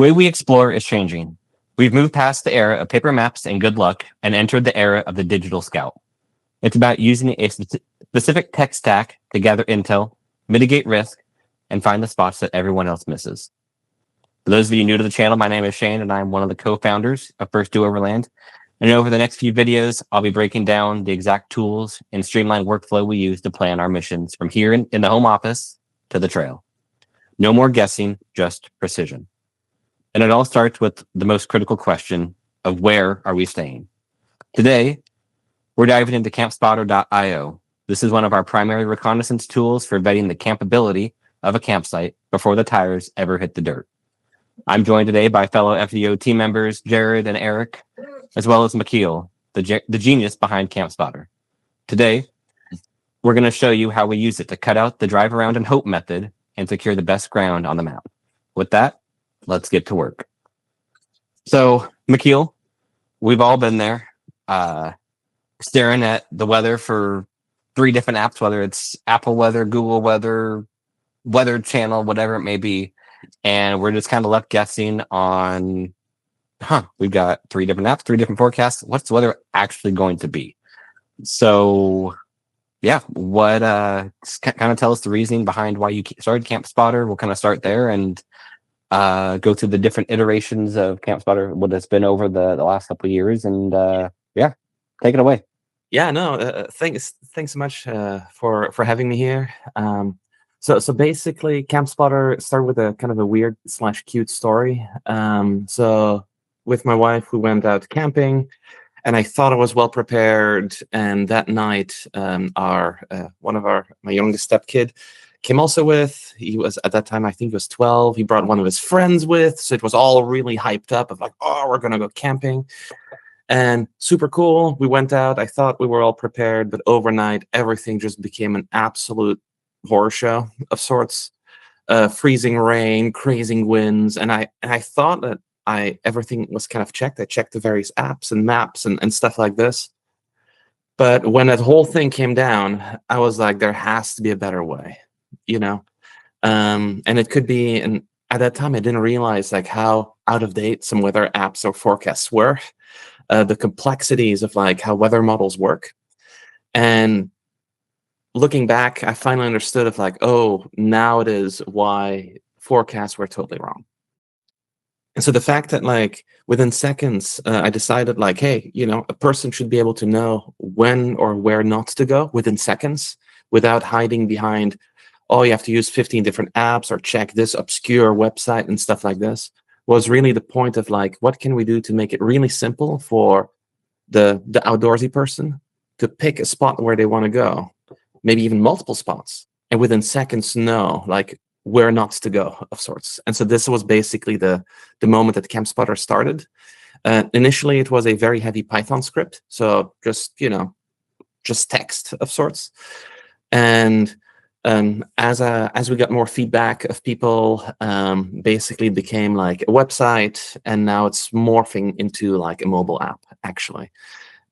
way we explore is changing. We've moved past the era of paper maps and good luck and entered the era of the digital scout. It's about using a specific tech stack to gather intel, mitigate risk, and find the spots that everyone else misses. For those of you new to the channel, my name is Shane, and I'm one of the co-founders of First Due Overland. And over the next few videos, I'll be breaking down the exact tools and streamlined workflow we use to plan our missions from here in the home office to the trail. No more guessing, just precision. And it all starts with the most critical question of where are we staying? Today, we're diving into Campspotter.io. This is one of our primary reconnaissance tools for vetting the campability of a campsite before the tires ever hit the dirt. I'm joined today by fellow FDO team members, Jared and Eric, as well as Michiel, the genius behind Campspotter. Today, we're going to show you how we use it to cut out the drive around and hope method and secure the best ground on the map. With that, let's get to work. So, Michiel, we've all been there, staring at the weather for 3 different apps, whether it's Apple Weather, Google Weather, Weather Channel, whatever it may be. And we're just kind of left guessing on, we've got 3 different apps, 3 different forecasts. What's the weather actually going to be? So, yeah, what kind of tell us the reasoning behind why you started Campspotter. We'll kind of start there and go through the different iterations of Campspotter, what it's been over the last couple of years, and yeah, take it away. Yeah, no, thanks so much for having me here. So basically, Campspotter started with a kind of a weird / cute story. So with my wife, we went out camping, and I thought I was well prepared. And that night, one of my youngest stepkid came also with. He was at that time, I think he was 12. He brought one of his friends with, so it was all really hyped up of like, oh, we're gonna go camping, and super cool. We went out. I thought we were all prepared, but overnight, everything just became an absolute horror show of sorts. Freezing rain, crazy winds, and I thought that everything was kind of checked. I checked the various apps and maps and stuff like this. But when that whole thing came down, I was like, there has to be a better way, you know? And it could be, and at that time, I didn't realize like how out of date some weather apps or forecasts were, the complexities of like how weather models work. And looking back, I finally understood of like, oh, now it is why forecasts were totally wrong. And so the fact that like within seconds, I decided like, hey, a person should be able to know when or where not to go within seconds without hiding behind, oh, you have to use 15 different apps or check this obscure website and stuff like this, was really the point of like, what can we do to make it really simple for the outdoorsy person to pick a spot where they want to go, maybe even multiple spots, and within seconds know like where not to go of sorts. And so this was basically the moment that Campspotter started. Initially, it was a very heavy Python script, so just text of sorts. And as we got more feedback of people, basically it became like a website, and now it's morphing into like a mobile app actually.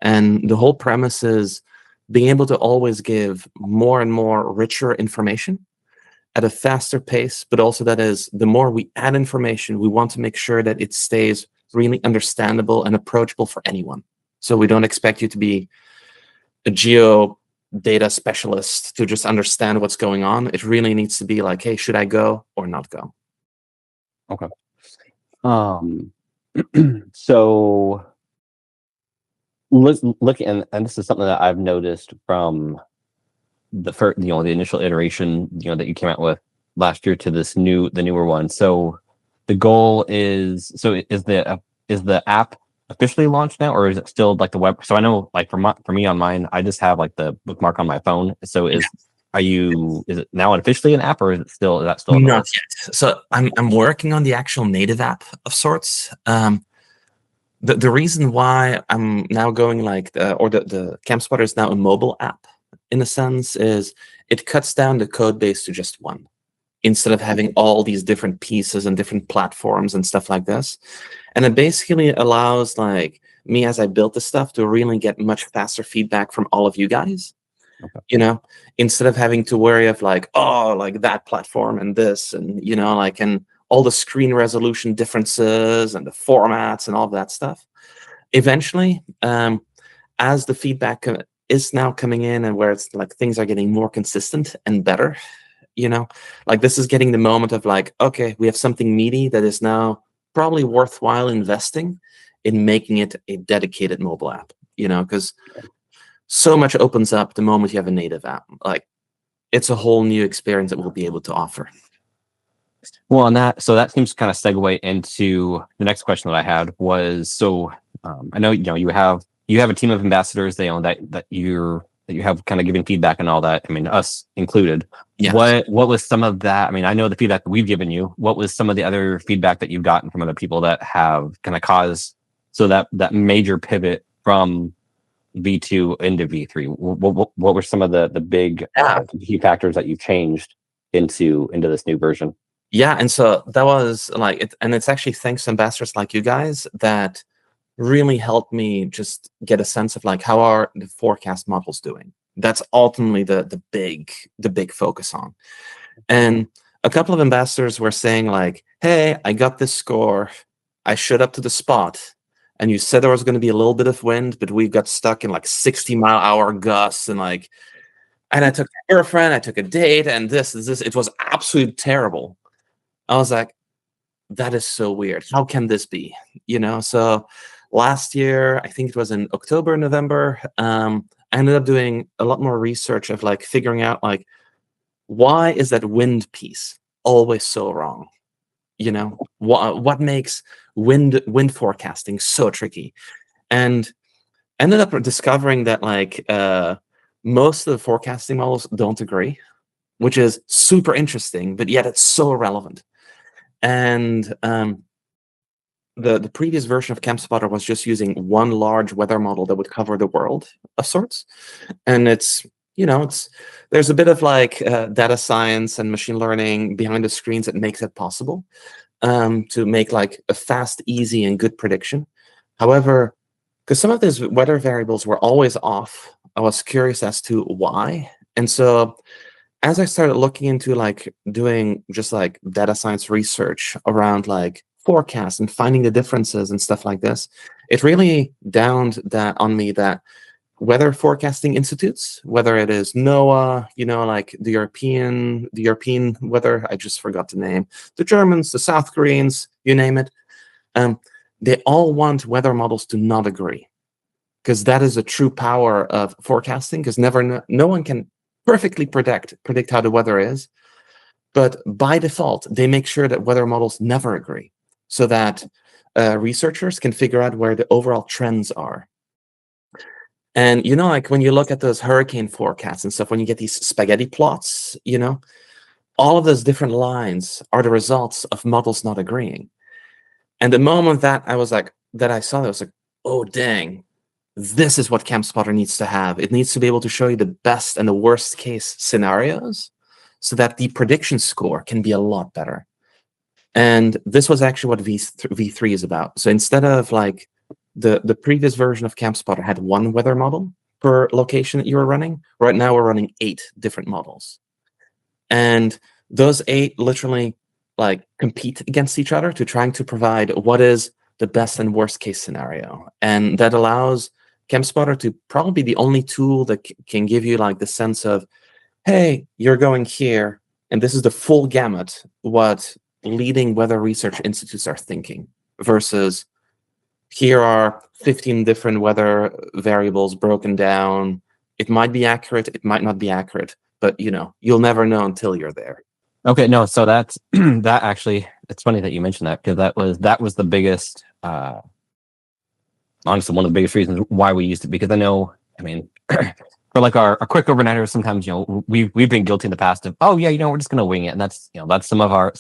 And the whole premise is being able to always give more and more richer information at a faster pace, but also that is the more we add information, we want to make sure that it stays really understandable and approachable for anyone. So we don't expect you to be a geo data specialist to just understand what's going on. It really needs to be like, hey, should I go or not go? Okay. So look, and this is something that I've noticed from the first, the initial iteration, that you came out with last year to the newer one. So the goal is, is the app officially launched now, or is it still like the web? So I know, like for me on mine, I just have like the bookmark on my phone. So is it now officially an app, or is that still not yet? So I'm working on the actual native app of sorts. The reason why I'm now going like the Campspotter is now a mobile app in a sense is it cuts down the code base to just one, instead of having all these different pieces and different platforms and stuff like this. And it basically allows like me, as I built this stuff, to really get much faster feedback from all of you guys. Okay. Instead of having to worry of like, oh, like that platform and this, and and all the screen resolution differences and the formats and all of that stuff. Eventually, as the feedback is now coming in, and where it's like things are getting more consistent and better, like this is getting the moment of like, okay, we have something meaty that is now probably worthwhile investing in making it a dedicated mobile app, because so much opens up the moment you have a native app. Like, it's a whole new experience that we'll be able to offer. Well, on that, so that seems to kind of segue into the next question that I had was, so I know you have a team of ambassadors, that you have kind of giving feedback and all that. I mean, us included. Yes. What was some of that? I mean, I know the feedback that we've given you. What was some of the other feedback that you've gotten from other people that have kind of caused that major pivot from V2 into V3? What were some of the big key factors that you've changed into this new version? Yeah, and so that was like it, and it's actually thanks to ambassadors like you guys that really helped me just get a sense of like, how are the forecast models doing? That's ultimately the big focus on. And a couple of ambassadors were saying like, hey, I got this score, I showed up to the spot, and you said there was going to be a little bit of wind, but we got stuck in like 60-mile-an-hour gusts, and I took a girlfriend, I took a date, and this, it was absolutely terrible. I was like, that is so weird. How can this be? So last year, I think it was in October, November, I ended up doing a lot more research of like figuring out like, why is that wind piece always so wrong? What makes wind forecasting so tricky? And ended up discovering that like most of the forecasting models don't agree, which is super interesting, but yet it's so relevant. And the previous version of Campspotter was just using one large weather model that would cover the world of sorts. And it's there's a bit of like data science and machine learning behind the screens that makes it possible to make like a fast, easy, and good prediction. However, because some of these weather variables were always off, I was curious as to why. And so as I started looking into like doing just like data science research around like forecasts and finding the differences and stuff like this, it really dawned that on me that weather forecasting institutes, whether it is NOAA, like the European weather, I just forgot the name, the Germans, the South Koreans, you name it, they all want weather models to not agree, because that is a true power of forecasting, because no one can perfectly predict how the weather is, but by default they make sure that weather models never agree, so that researchers can figure out where the overall trends are. And like when you look at those hurricane forecasts and stuff, when you get these spaghetti plots, all of those different lines are the results of models not agreeing. And the moment that I saw that, I was like, oh dang, this is what Campspotter needs to have. It needs to be able to show you the best and the worst case scenarios, so that the prediction score can be a lot better. And this was actually what V3 is about. So instead of like the previous version of Campspotter had one weather model per location that you were running, right now we're running 8 different models. And those 8 literally like compete against each other to trying to provide what is the best and worst case scenario. And that allows Campspotter to probably be the only tool that can give you like the sense of, hey, you're going here, and this is the full gamut what leading weather research institutes are thinking, versus here are 15 different weather variables broken down. It might be accurate, it might not be accurate, but you'll never know until you're there. Okay, no, so that's that actually, it's funny that you mentioned that, because that was the biggest, honestly, one of the biggest reasons why we used it, because I know, I mean, for like our quick overnighters, sometimes we've been guilty in the past of, oh yeah, we're just gonna wing it, and that's that's some of our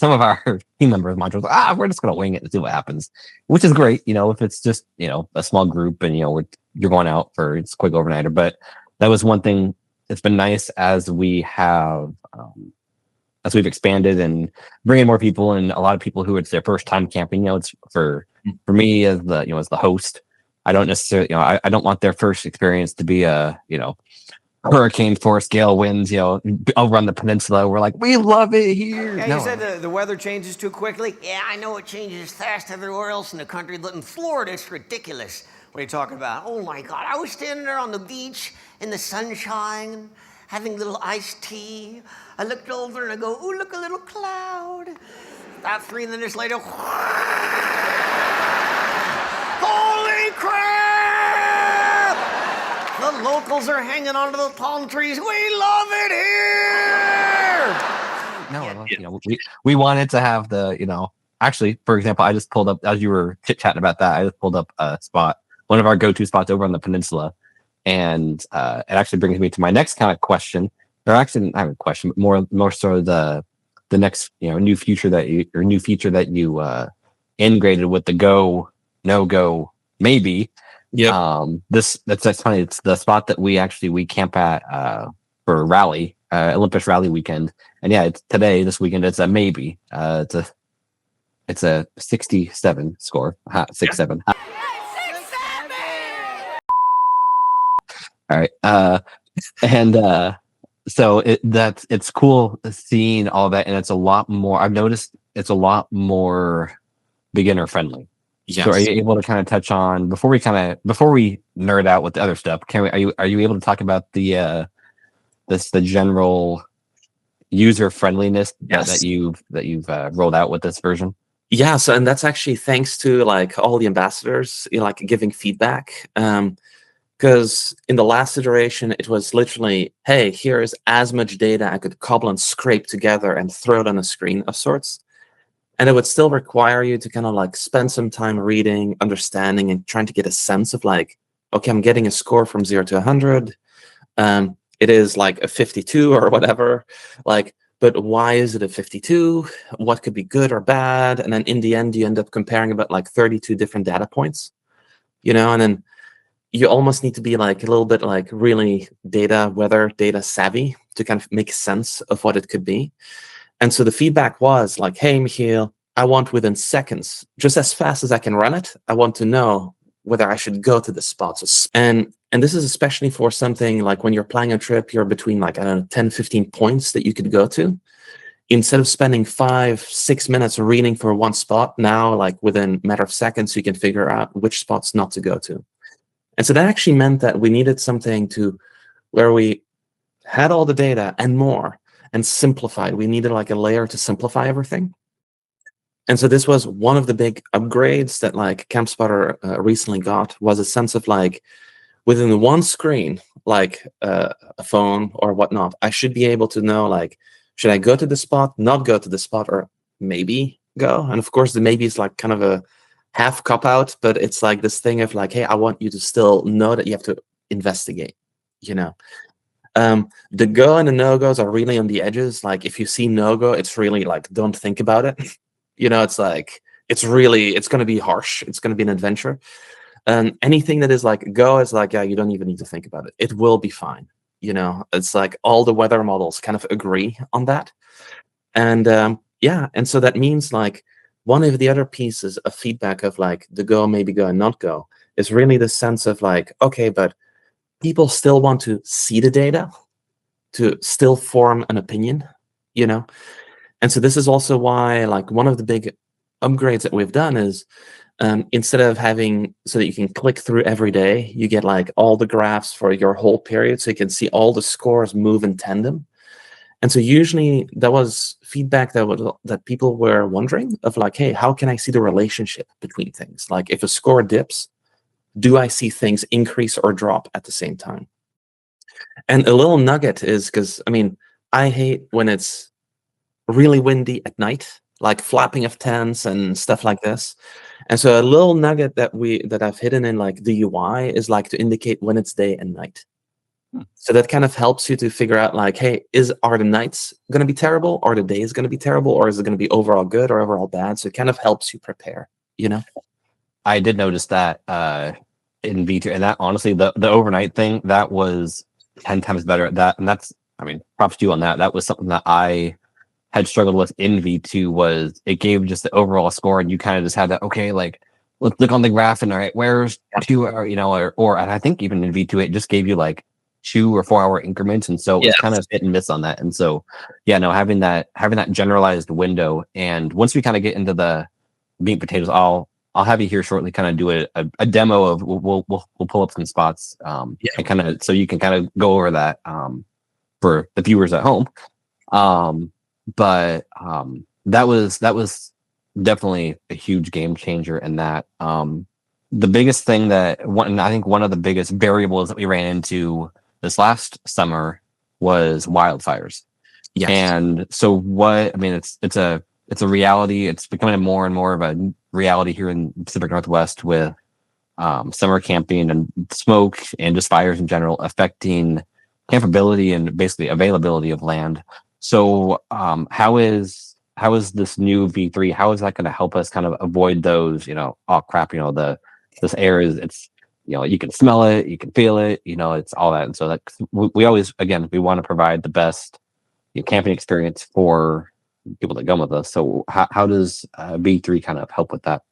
team members' mantras. We're just gonna wing it and see what happens, which is great, if it's just a small group and you're going out for it's quick overnighter. But that was one thing that's been nice as we have as we've expanded and bring in more people, and a lot of people who it's their first time camping. It's for me as the as the host, I don't necessarily I don't want their first experience to be a hurricane force gale winds, over on the peninsula. We're like, we love it here. Yeah, No, you said the weather changes too quickly. Yeah, I know it changes fast everywhere else in the country. But in Florida, it's ridiculous. What are you talking about? Oh my God, I was standing there on the beach in the sunshine, having a little iced tea. I looked over and I go, ooh, look, a little cloud. About 3 minutes later, holy crap! The locals are hanging onto the palm trees. We love it here! no, we wanted to have actually, for example, I just pulled up, as you were chit-chatting about that, I just pulled up a spot, one of our go-to spots over on the peninsula. And it actually brings me to my next kind of question, or actually not a question, but more so the next new feature that you integrated with the go, no go, maybe. Yeah. That's funny. It's the spot that we camp at for rally, Olympus rally weekend. And yeah, it's this weekend. It's a maybe. It's a 67 score. 6-7. All right. So it's cool seeing all that, and it's a lot more. I've noticed it's a lot more beginner friendly. Yes. So are you able to kind of touch on before we nerd out with the other stuff? Are you able to talk about the general user friendliness that you've rolled out with this version? Yeah, so and that's actually thanks to like all the ambassadors, like giving feedback. Because in the last iteration, it was literally, hey, here is as much data I could cobble and scrape together and throw it on a screen of sorts. And it would still require you to kind of like spend some time reading, understanding, and trying to get a sense of like, okay, I'm getting a score from 0 to 100. It is like a 52 or whatever. Like, but why is it a 52? What could be good or bad? And then in the end, you end up comparing about like 32 different data points, and then you almost need to be like a little bit like really data savvy to kind of make sense of what it could be. And so the feedback was like, hey, Michiel, I want within seconds, just as fast as I can run it, I want to know whether I should go to the spots. And this is especially for something like when you're planning a trip, you're between like, I don't know, 10, 15 points that you could go to. Instead of spending 5-6 minutes reading for one spot, now like within a matter of seconds, you can figure out which spots not to go to. And so that actually meant that we needed something where we had all the data and more and simplified. We needed like a layer to simplify everything. And so this was one of the big upgrades that like Campspotter recently got, was a sense of like within one screen, like a phone or whatnot, I should be able to know like, should I go to the spot, not go to the spot, or maybe go? And of course, the maybe is like kind of a half cop out, but it's like this thing of like, hey, I want you to still know that you have to investigate, The go and the no-goes are really on the edges. Like if you see no-go, it's really like, don't think about it. It's like, it's going to be harsh. It's going to be an adventure. Anything that is like go is like, yeah, you don't even need to think about it. It will be fine. It's like all the weather models kind of agree on that. And and so that means like one of the other pieces of feedback of like the go, maybe go and not go is really the sense of like, okay, but people still want to see the data to still form an opinion, And so this is also why like one of the big upgrades that we've done is instead of having so that you can click through every day, you get like all the graphs for your whole period, so you can see all the scores move in tandem. And so usually that was feedback that people were wondering of like, hey, how can I see the relationship between things? Like if a score dips, do I see things increase or drop at the same time? And a little nugget is because, I hate when it's really windy at night, like flapping of tents and stuff like this. And so a little nugget that I've hidden in like the UI is like to indicate when it's day and night. So that kind of helps you to figure out like, hey, are the nights going to be terrible, or the day is going to be terrible, or is it going to be overall good or overall bad? So it kind of helps you prepare, I did notice that in V2, and that honestly, the overnight thing, that was 10 times better at that. And that's, props to you on that. That was something that I had struggled with in V2, was it gave just the overall score, and you kind of just had that, okay, like let's look on the graph and all right, where's 2, or and I think even in V2 it just gave you like 2 or 4 hour increments, and so it was kind of hit and miss on that. And so, yeah, no, having that generalized window, and once we kind of get into the meat and potatoes, I'll have you here shortly, kind of do a demo of we'll pull up some spots, and kind of so you can kind of go over that for the viewers at home. But that was definitely a huge game changer in that. The biggest thing I think one of the biggest variables that we ran into this last summer was wildfires. Yes. And so it's a reality. It's becoming more and more of a reality here in the Pacific Northwest with summer camping and smoke and just fires in general affecting campability and basically availability of land. So how is this new V3? How is that going to help us kind of avoid those, oh crap, this air it's, you can smell it, you can feel it, it's all that. And so that we always, again, we want to provide the best camping experience for people that come with us. So how does V3 kind of help with that?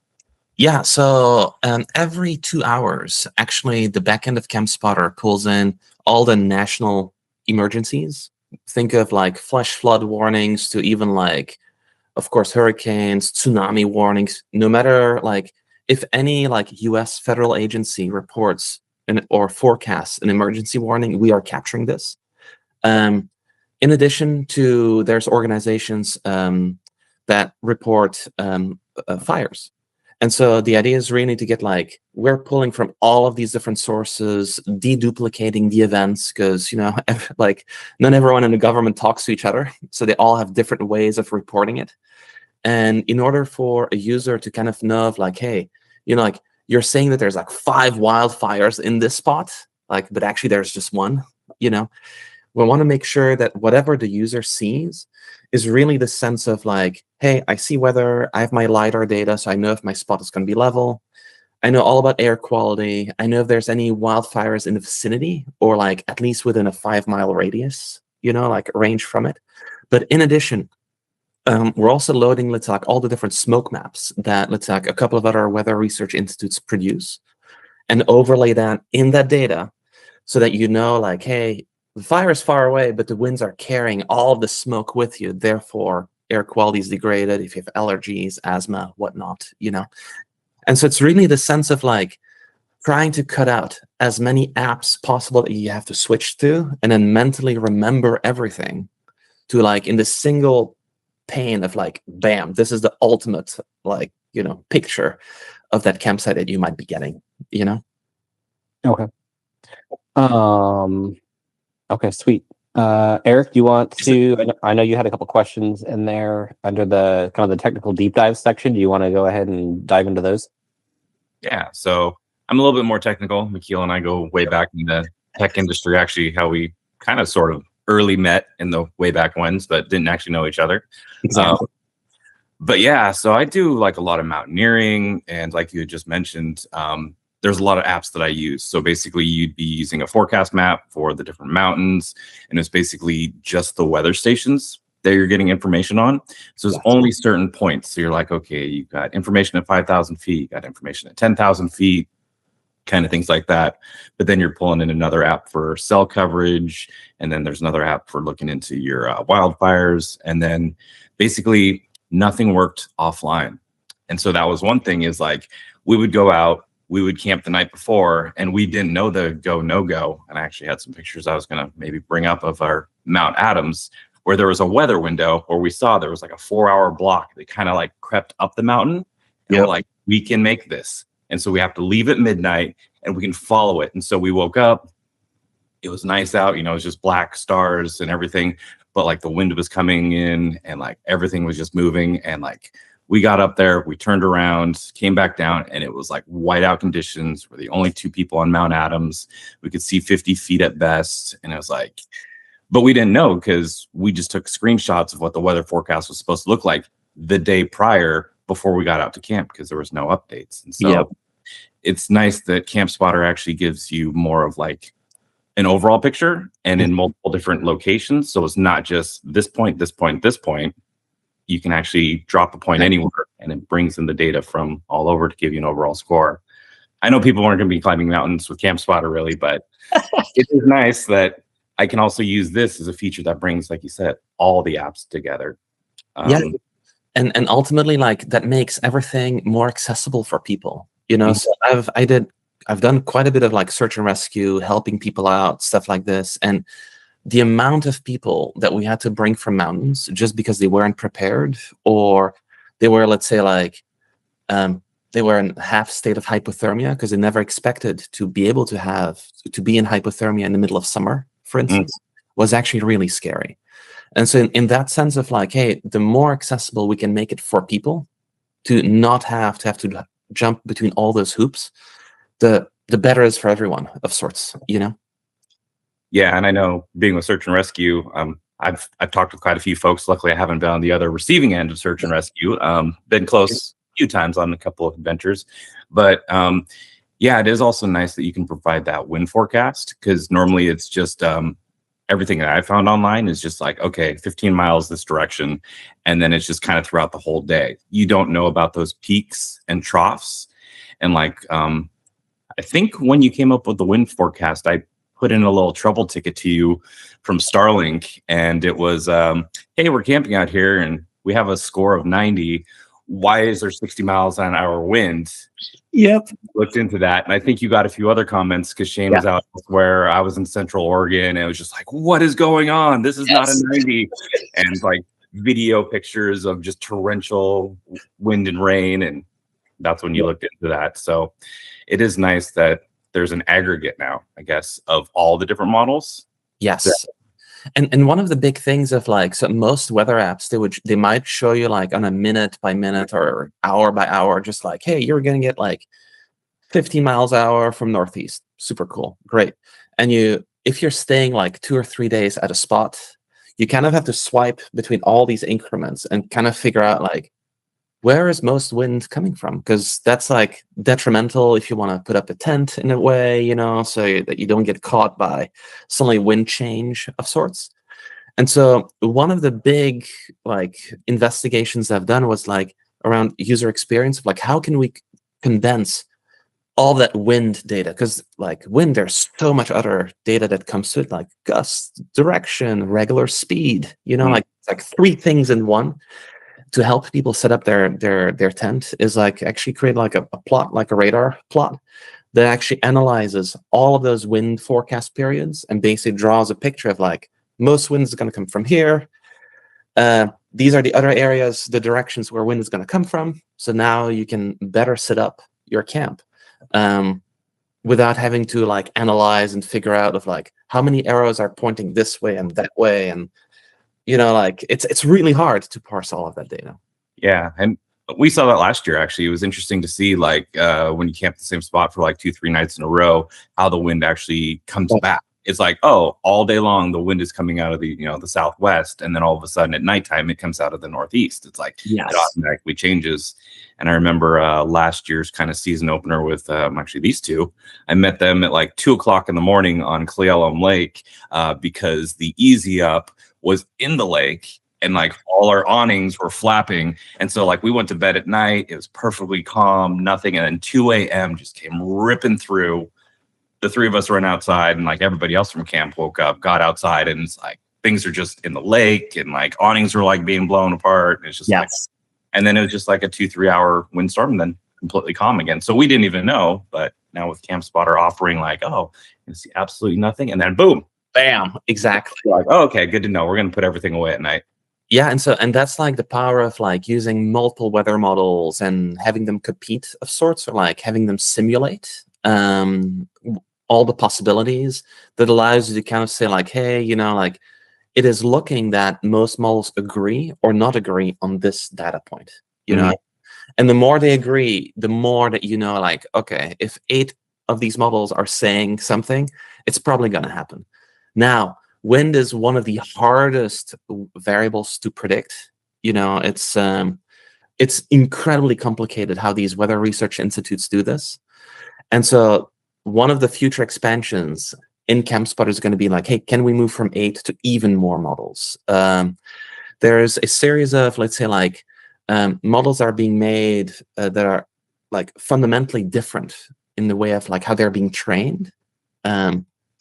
Yeah, so every 2 hours, actually, the back end of Campspotter pulls in all the national emergencies. Think of like flash flood warnings to even like, of course, hurricanes, tsunami warnings. No matter like if any like U.S. federal agency reports or forecasts an emergency warning, we are capturing this. In addition to, there's organizations that report fires. And so the idea is really to get like, we're pulling from all of these different sources, deduplicating the events, because, like not everyone in the government talks to each other. So they all have different ways of reporting it. And in order for a user to kind of know of like, hey, like you're saying that there's like 5 wildfires in this spot, like, but actually there's just one, we want to make sure that whatever the user sees is really the sense of like, hey, I see weather, I have my LIDAR data, so I know if my spot is going to be level. I know all about air quality. I know if there's any wildfires in the vicinity or like at least within a 5-mile radius, like range from it. But in addition, we're also loading, let's say, like all the different smoke maps that, let's say, like a couple of other weather research institutes produce and overlay that in that data so that like, hey, the fire is far away, but the winds are carrying all of the smoke with you. Therefore, air quality is degraded if you have allergies, asthma, whatnot, And so it's really the sense of like trying to cut out as many apps possible that you have to switch to and then mentally remember everything to like in the single pane of like, bam, this is the ultimate like, picture of that campsite that you might be getting, Okay. Okay, sweet. Eric, you want to? I know you had a couple questions in there under the kind of the technical deep dive section. Do you want to go ahead and dive into those? Yeah. So I'm a little bit more technical. Michiel and I go way back in the tech industry. Actually, how we kind of sort of early met in the way back whens, but didn't actually know each other. Exactly. But yeah, so I do like a lot of mountaineering, and like you had just mentioned, there's a lot of apps that I use. So basically you'd be using a forecast map for the different mountains, and it's basically just the weather stations that you're getting information on. So there's only certain points. So you're like, okay, you've got information at 5,000 feet, you got information at 10,000 feet, kind of things like that. But then you're pulling in another app for cell coverage, and then there's another app for looking into your wildfires, and then basically nothing worked offline. And so that was one thing, is like we would go out, we would camp the night before, and we didn't know the go, no go. And I actually had some pictures I was going to maybe bring up of our Mount Adams, where there was a weather window where we saw there was like a 4-hour block that kind of like crept up the mountain. And we're like, we can make this. And so we have to leave at midnight and we can follow it. And so we woke up, it was nice out, it was just black stars and everything, but like the wind was coming in and like everything was just moving. And like we got up there, we turned around, came back down, and it was like whiteout conditions. We're the only 2 people on Mount Adams. We could see 50 feet at best. And it was like, but we didn't know because we just took screenshots of what the weather forecast was supposed to look like the day prior before we got out to camp, because there was no updates. And so it's nice that Campspotter actually gives you more of like an overall picture and in multiple different locations. So it's not just this point, this point, this point. You can actually drop a point anywhere, and it brings in the data from all over to give you an overall score. I know people aren't going to be climbing mountains with Campspotter really, but it is nice that I can also use this as a feature that brings, like you said, all the apps together. Yeah, and ultimately, like, that makes everything more accessible for people. So I've done quite a bit of like search and rescue, helping people out, stuff like this, and the amount of people that we had to bring from mountains just because they weren't prepared, or they were, let's say, like, they were in half state of hypothermia because they never expected to be able to be in hypothermia in the middle of summer, for instance, was actually really scary. And so in that sense of like, hey, the more accessible we can make it for people to not have to jump between all those hoops, the better it is for everyone of sorts, Yeah, and I know being with search and rescue, I've talked with quite a few folks. Luckily, I haven't been on the other receiving end of search and rescue. Been close a few times on a couple of adventures, but yeah, it is also nice that you can provide that wind forecast, because normally it's just everything that I found online is just like, okay, 15 miles this direction, and then it's just kind of throughout the whole day. You don't know about those peaks and troughs, and like I think when you came up with the wind forecast, I put in a little trouble ticket to you from Starlink, and it was, hey, we're camping out here and we have a score of 90. Why is there 60 miles an hour wind? Yep. Looked into that, and I think you got a few other comments because Shane was out where I was in Central Oregon, and it was just like, what is going on? This is not a 90. And like video pictures of just torrential wind and rain, and that's when you looked into that. So it is nice that there's an aggregate now, I guess, of all the different models. Yes. And one of the big things of like, so most weather apps, they might show you like on a minute by minute or hour by hour, just like, hey, you're going to get like 15 miles an hour from northeast. Super cool. Great. And if you're staying like 2 or 3 days at a spot, you kind of have to swipe between all these increments and kind of figure out like, where is most wind coming from? Because that's like detrimental if you want to put up a tent in a way, so that you don't get caught by suddenly wind change of sorts. And so one of the big like investigations I've done was like around user experience, like how can we condense all that wind data? Because like wind, there's so much other data that comes to it, like gusts, direction, regular speed, like it's like 3 things in one. To help people set up their tent is like actually create like a plot, like a radar plot that actually analyzes all of those wind forecast periods and basically draws a picture of like most wind is going to come from here. These are the other areas, the directions where wind is going to come from. So now you can better set up your camp without having to like analyze and figure out of like how many arrows are pointing this way and that way, and like it's really hard to parse all of that data. Yeah, and we saw that last year. Actually, it was interesting to see like when you camp the same spot for like 2-3 nights in a row, how the wind actually comes back. It's like, oh, all day long the wind is coming out of the the southwest, and then all of a sudden at nighttime it comes out of the northeast. It's like it automatically changes. And I remember last year's kind of season opener with actually these two. I met them at like 2:00 in the morning on Cle Elum Lake because the Easy Up was in the lake, and like all our awnings were flapping. And so like we went to bed at night, it was perfectly calm, nothing. And then 2 a.m. just came ripping through. The 3 of us ran outside, and like everybody else from camp woke up, got outside, and it's like things are just in the lake, and like awnings were like being blown apart. And it's just like, and then it was just like a 2-3 hour windstorm, and then completely calm again. So we didn't even know, but now with Campspotter offering like, oh, you see absolutely nothing, and then boom. Bam, exactly. Like, oh, okay, good to know. We're going to put everything away at night. Yeah, and that's like the power of like using multiple weather models and having them compete of sorts, or like having them simulate all the possibilities that allows you to kind of say like, hey, like it is looking that most models agree or not agree on this data point, and the more they agree, the more that like, okay, if 8 of these models are saying something, it's probably going to happen. Now, wind is one of the hardest variables to predict. It's incredibly complicated how these weather research institutes do this. And so one of the future expansions in Campspotter is going to be like, hey, can we move from 8 to even more models? There's a series of, let's say, like models are being made that are like fundamentally different in the way of like how they're being trained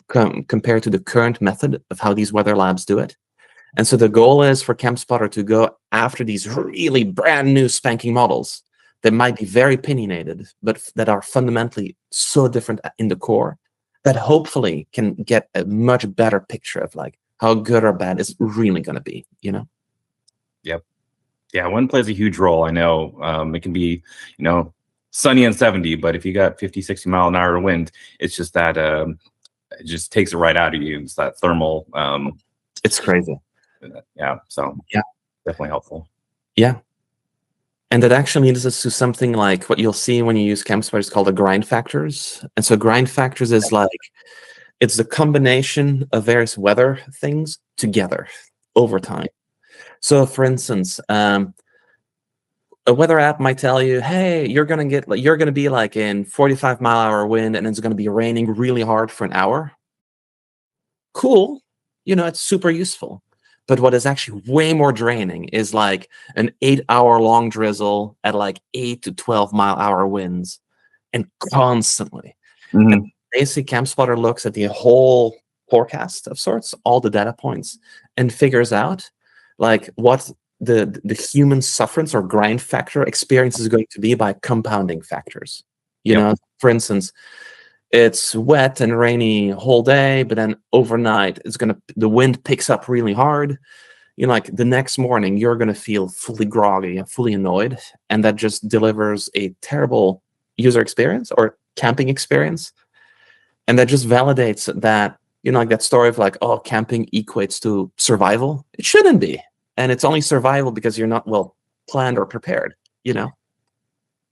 compared to the current method of how these weather labs do it. And so the goal is for Campspotter to go after these really brand new spanking models that might be very opinionated, but that are fundamentally so different in the core that hopefully can get a much better picture of like how good or bad it's really going to be, you know? Yep. Yeah, wind plays a huge role. I know it can be, you know, sunny and 70, but if you got 50, 60 mile an hour wind, it's just that it just takes it right out of you. It's that thermal. It's crazy. Yeah. So yeah, definitely helpful. Yeah. And that actually leads us to something like what you'll see when you use Campspotter is called the grind factors. And so grind factors is like, it's the combination of various weather things together over time. So for instance, a weather app might tell you, hey, you're going to be like in 45-mile-an-hour wind and it's going to be raining really hard for an hour. Cool. You know, it's super useful. But what is actually way more draining is like an 8-hour-long drizzle at like 8 to 12-mile-an-hour winds and constantly. Mm-hmm. And basically, Campspotter looks at the whole forecast of sorts, all the data points, and figures out like what the human sufferance or grind factor experience is going to be by compounding factors. You know, for instance, it's wet and rainy whole day, but then overnight the wind picks up really hard. You know, like the next morning, you're gonna feel fully groggy and fully annoyed, and that just delivers a terrible user experience or camping experience. And that just validates that, you know, like that story of like, oh, camping equates to survival. It shouldn't be. And it's only survival because you're not well planned or prepared, you know?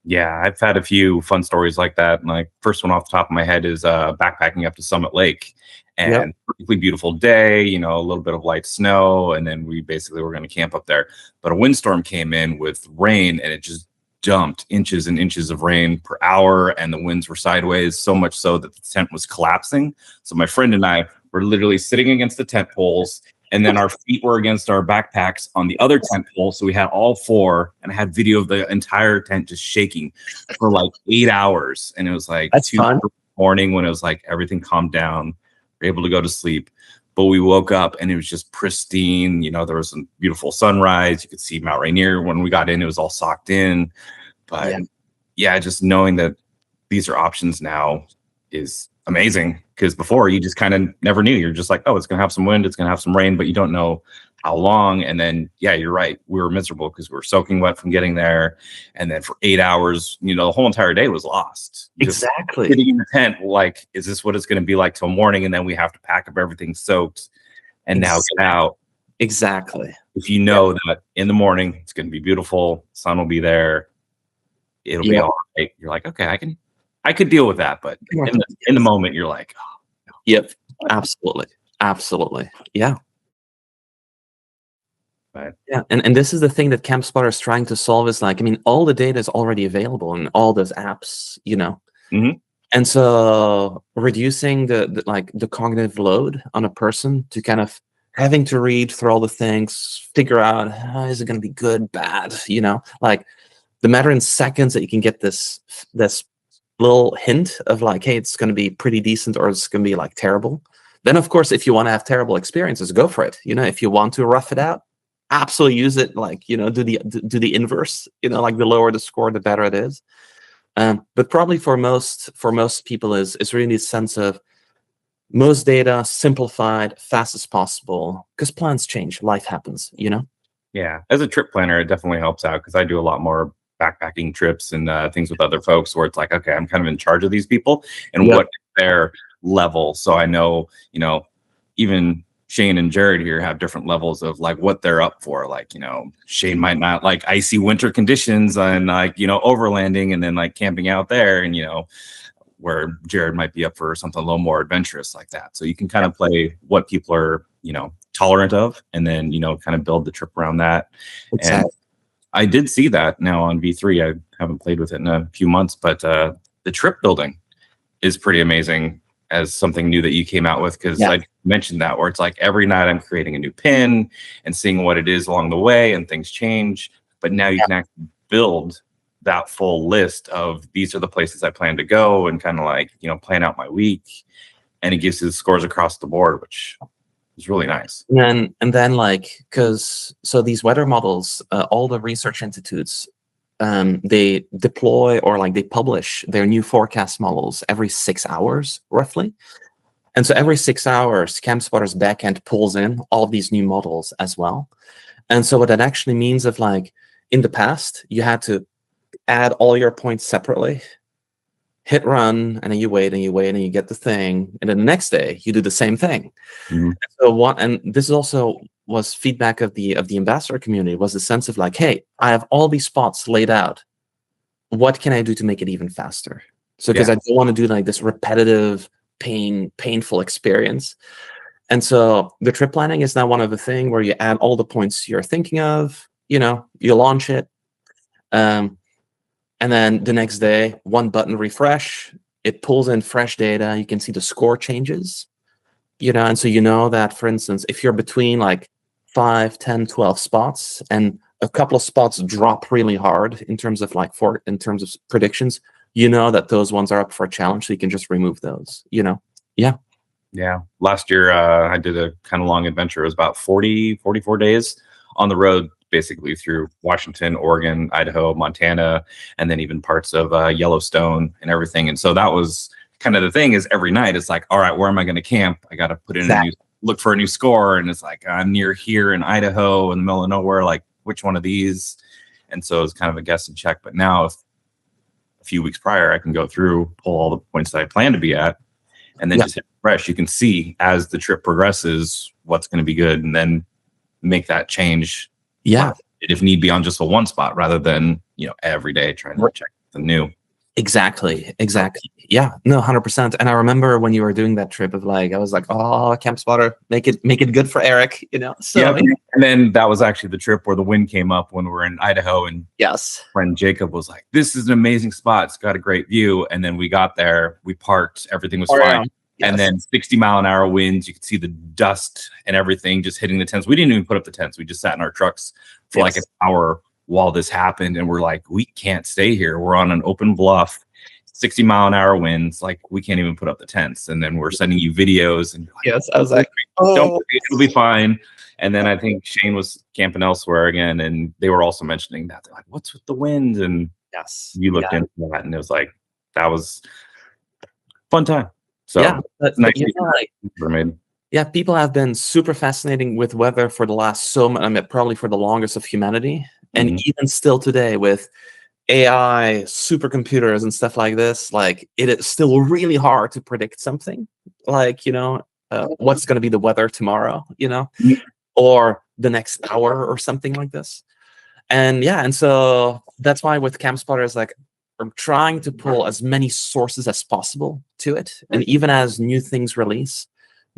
Yeah, I've had a few fun stories like that. Like first one off the top of my head is backpacking up to Summit Lake, and perfectly beautiful day, you know, a little bit of light snow, and then we basically were going to camp up there. But a windstorm came in with rain, and it just dumped inches and inches of rain per hour, and the winds were sideways, so much so that the tent was collapsing. So my friend and I were literally sitting against the tent poles, and then our feet were against our backpacks on the other tent pole. So we had all four, and I had video of the entire tent just shaking for like 8 hours. And it was like 2 in the morning when it was like everything calmed down. We were able to go to sleep. But we woke up and it was just pristine. You know, there was a beautiful sunrise. You could see Mount Rainier. When we got in, it was all socked in. But yeah, just knowing that these are options now is amazing, because before you just kind of never knew. You're just like, oh, it's gonna have some wind, it's gonna have some rain, but you don't know how long. And then yeah, you're right, we were miserable because we were soaking wet from getting there, and then for 8 hours, you know, the whole entire day was lost. Exactly. Just sitting in the tent, like, is this what it's going to be like till morning? And then we have to pack up everything soaked and now get out. Exactly. If you know that in the morning it's going to be beautiful, sun will be there, it'll be all right. You're like, okay, I could deal with that, but in the moment, you're like, oh, no. Yep, absolutely, yeah. Right. Yeah, and this is the thing that Campspotter is trying to solve. Is like, I mean, all the data is already available in all those apps, you know, and so reducing the cognitive load on a person to kind of having to read through all the things, figure out is it going to be good, bad, you know, like the matter in seconds that you can get this little hint of like, hey, it's going to be pretty decent or it's going to be like terrible. Then of course, if you want to have terrible experiences, go for it. You know, if you want to rough it out, absolutely use it. Like, you know, do the inverse. You know, like the lower the score, the better it is. But probably for most people is really a sense of most data simplified, fast as possible, because plans change, life happens. You know. Yeah, as a trip planner, it definitely helps out because I do a lot more backpacking trips and things with other folks where it's like, okay, I'm kind of in charge of these people and what their level. So I know, you know, even Shane and Jared here have different levels of like what they're up for. Like, you know, Shane might not like icy winter conditions and like, you know, overlanding and then like camping out there, and, you know, where Jared might be up for something a little more adventurous like that. So you can kind of play what people are, you know, tolerant of, and then, you know, kind of build the trip around that. Exactly. And I did see that now on V3. I haven't played with it in a few months, but the trip building is pretty amazing as something new that you came out with, because I mentioned that, where it's like every night I'm creating a new pin and seeing what it is along the way, and things change. But now you can actually build that full list of these are the places I plan to go and kind of like, plan out my week. And it gives you the scores across the board, which is really nice. And then like, so these weather models, all the research institutes, they deploy or like they publish their new forecast models every 6 hours, roughly. And so every 6 hours, Campspotter's backend pulls in all of these new models as well. And so what that actually means of like, in the past, you had to add all your points separately, hit run, and then you wait and you wait and you get the thing. And then the next day you do the same thing. Mm-hmm. And this also was feedback of the ambassador community, was a sense of like, hey, I have all these spots laid out. What can I do to make it even faster? So because I don't want to do like this repetitive, painful experience. And so the trip planning is now one of the things where you add all the points you're thinking of, you launch it. And then the next day, one button refresh, it pulls in fresh data. You can see the score changes, and so that, for instance, if you're between like 5, 10, 12 spots and a couple of spots drop really hard in terms of predictions, that those ones are up for a challenge. So you can just remove those, Yeah. Last year, I did a kind of long adventure. It was about 44 days on the road, basically through Washington, Oregon, Idaho, Montana, and then even parts of Yellowstone and everything. And so that was kind of the thing, is every night it's like, all right, where am I going to camp? I got to put in look for a new score. And it's like, I'm near here in Idaho in the middle of nowhere, like which one of these? And so it's kind of a guess and check. But now a few weeks prior, I can go through, pull all the points that I plan to be at, and then just hit refresh. You can see as the trip progresses what's going to be good, and then make that change. Yeah. If need be, on just a one spot rather than, every day trying to check the new. Exactly. Yeah, no, 100%. And I remember when you were doing that trip of like, I was like, oh, Campspotter, make it good for Eric, So yeah. And then that was actually the trip where the wind came up when we were in Idaho, and friend Jacob was like, this is an amazing spot. It's got a great view. And then we got there, we parked, everything was fine. Yes. And then 60-mile-an-hour winds, you could see the dust and everything just hitting the tents. We didn't even put up the tents. We just sat in our trucks for like an hour while this happened. And we're like, we can't stay here. We're on an open bluff, 60-mile-an-hour winds. Like, we can't even put up the tents. And then we're sending you videos. And I was like, don't worry, it'll be fine. And then I think Shane was camping elsewhere again, and they were also mentioning that. They're like, what's with the wind? And you looked into that, and it was like, that was fun time. So nice. People have been super fascinating with weather for the last probably for the longest of humanity. And even still today with AI, supercomputers and stuff like this, like it is still really hard to predict something like, what's going to be the weather tomorrow, or the next hour or something like this. And so that's why with Campspotter is like, I'm trying to pull as many sources as possible to it. And even as new things release,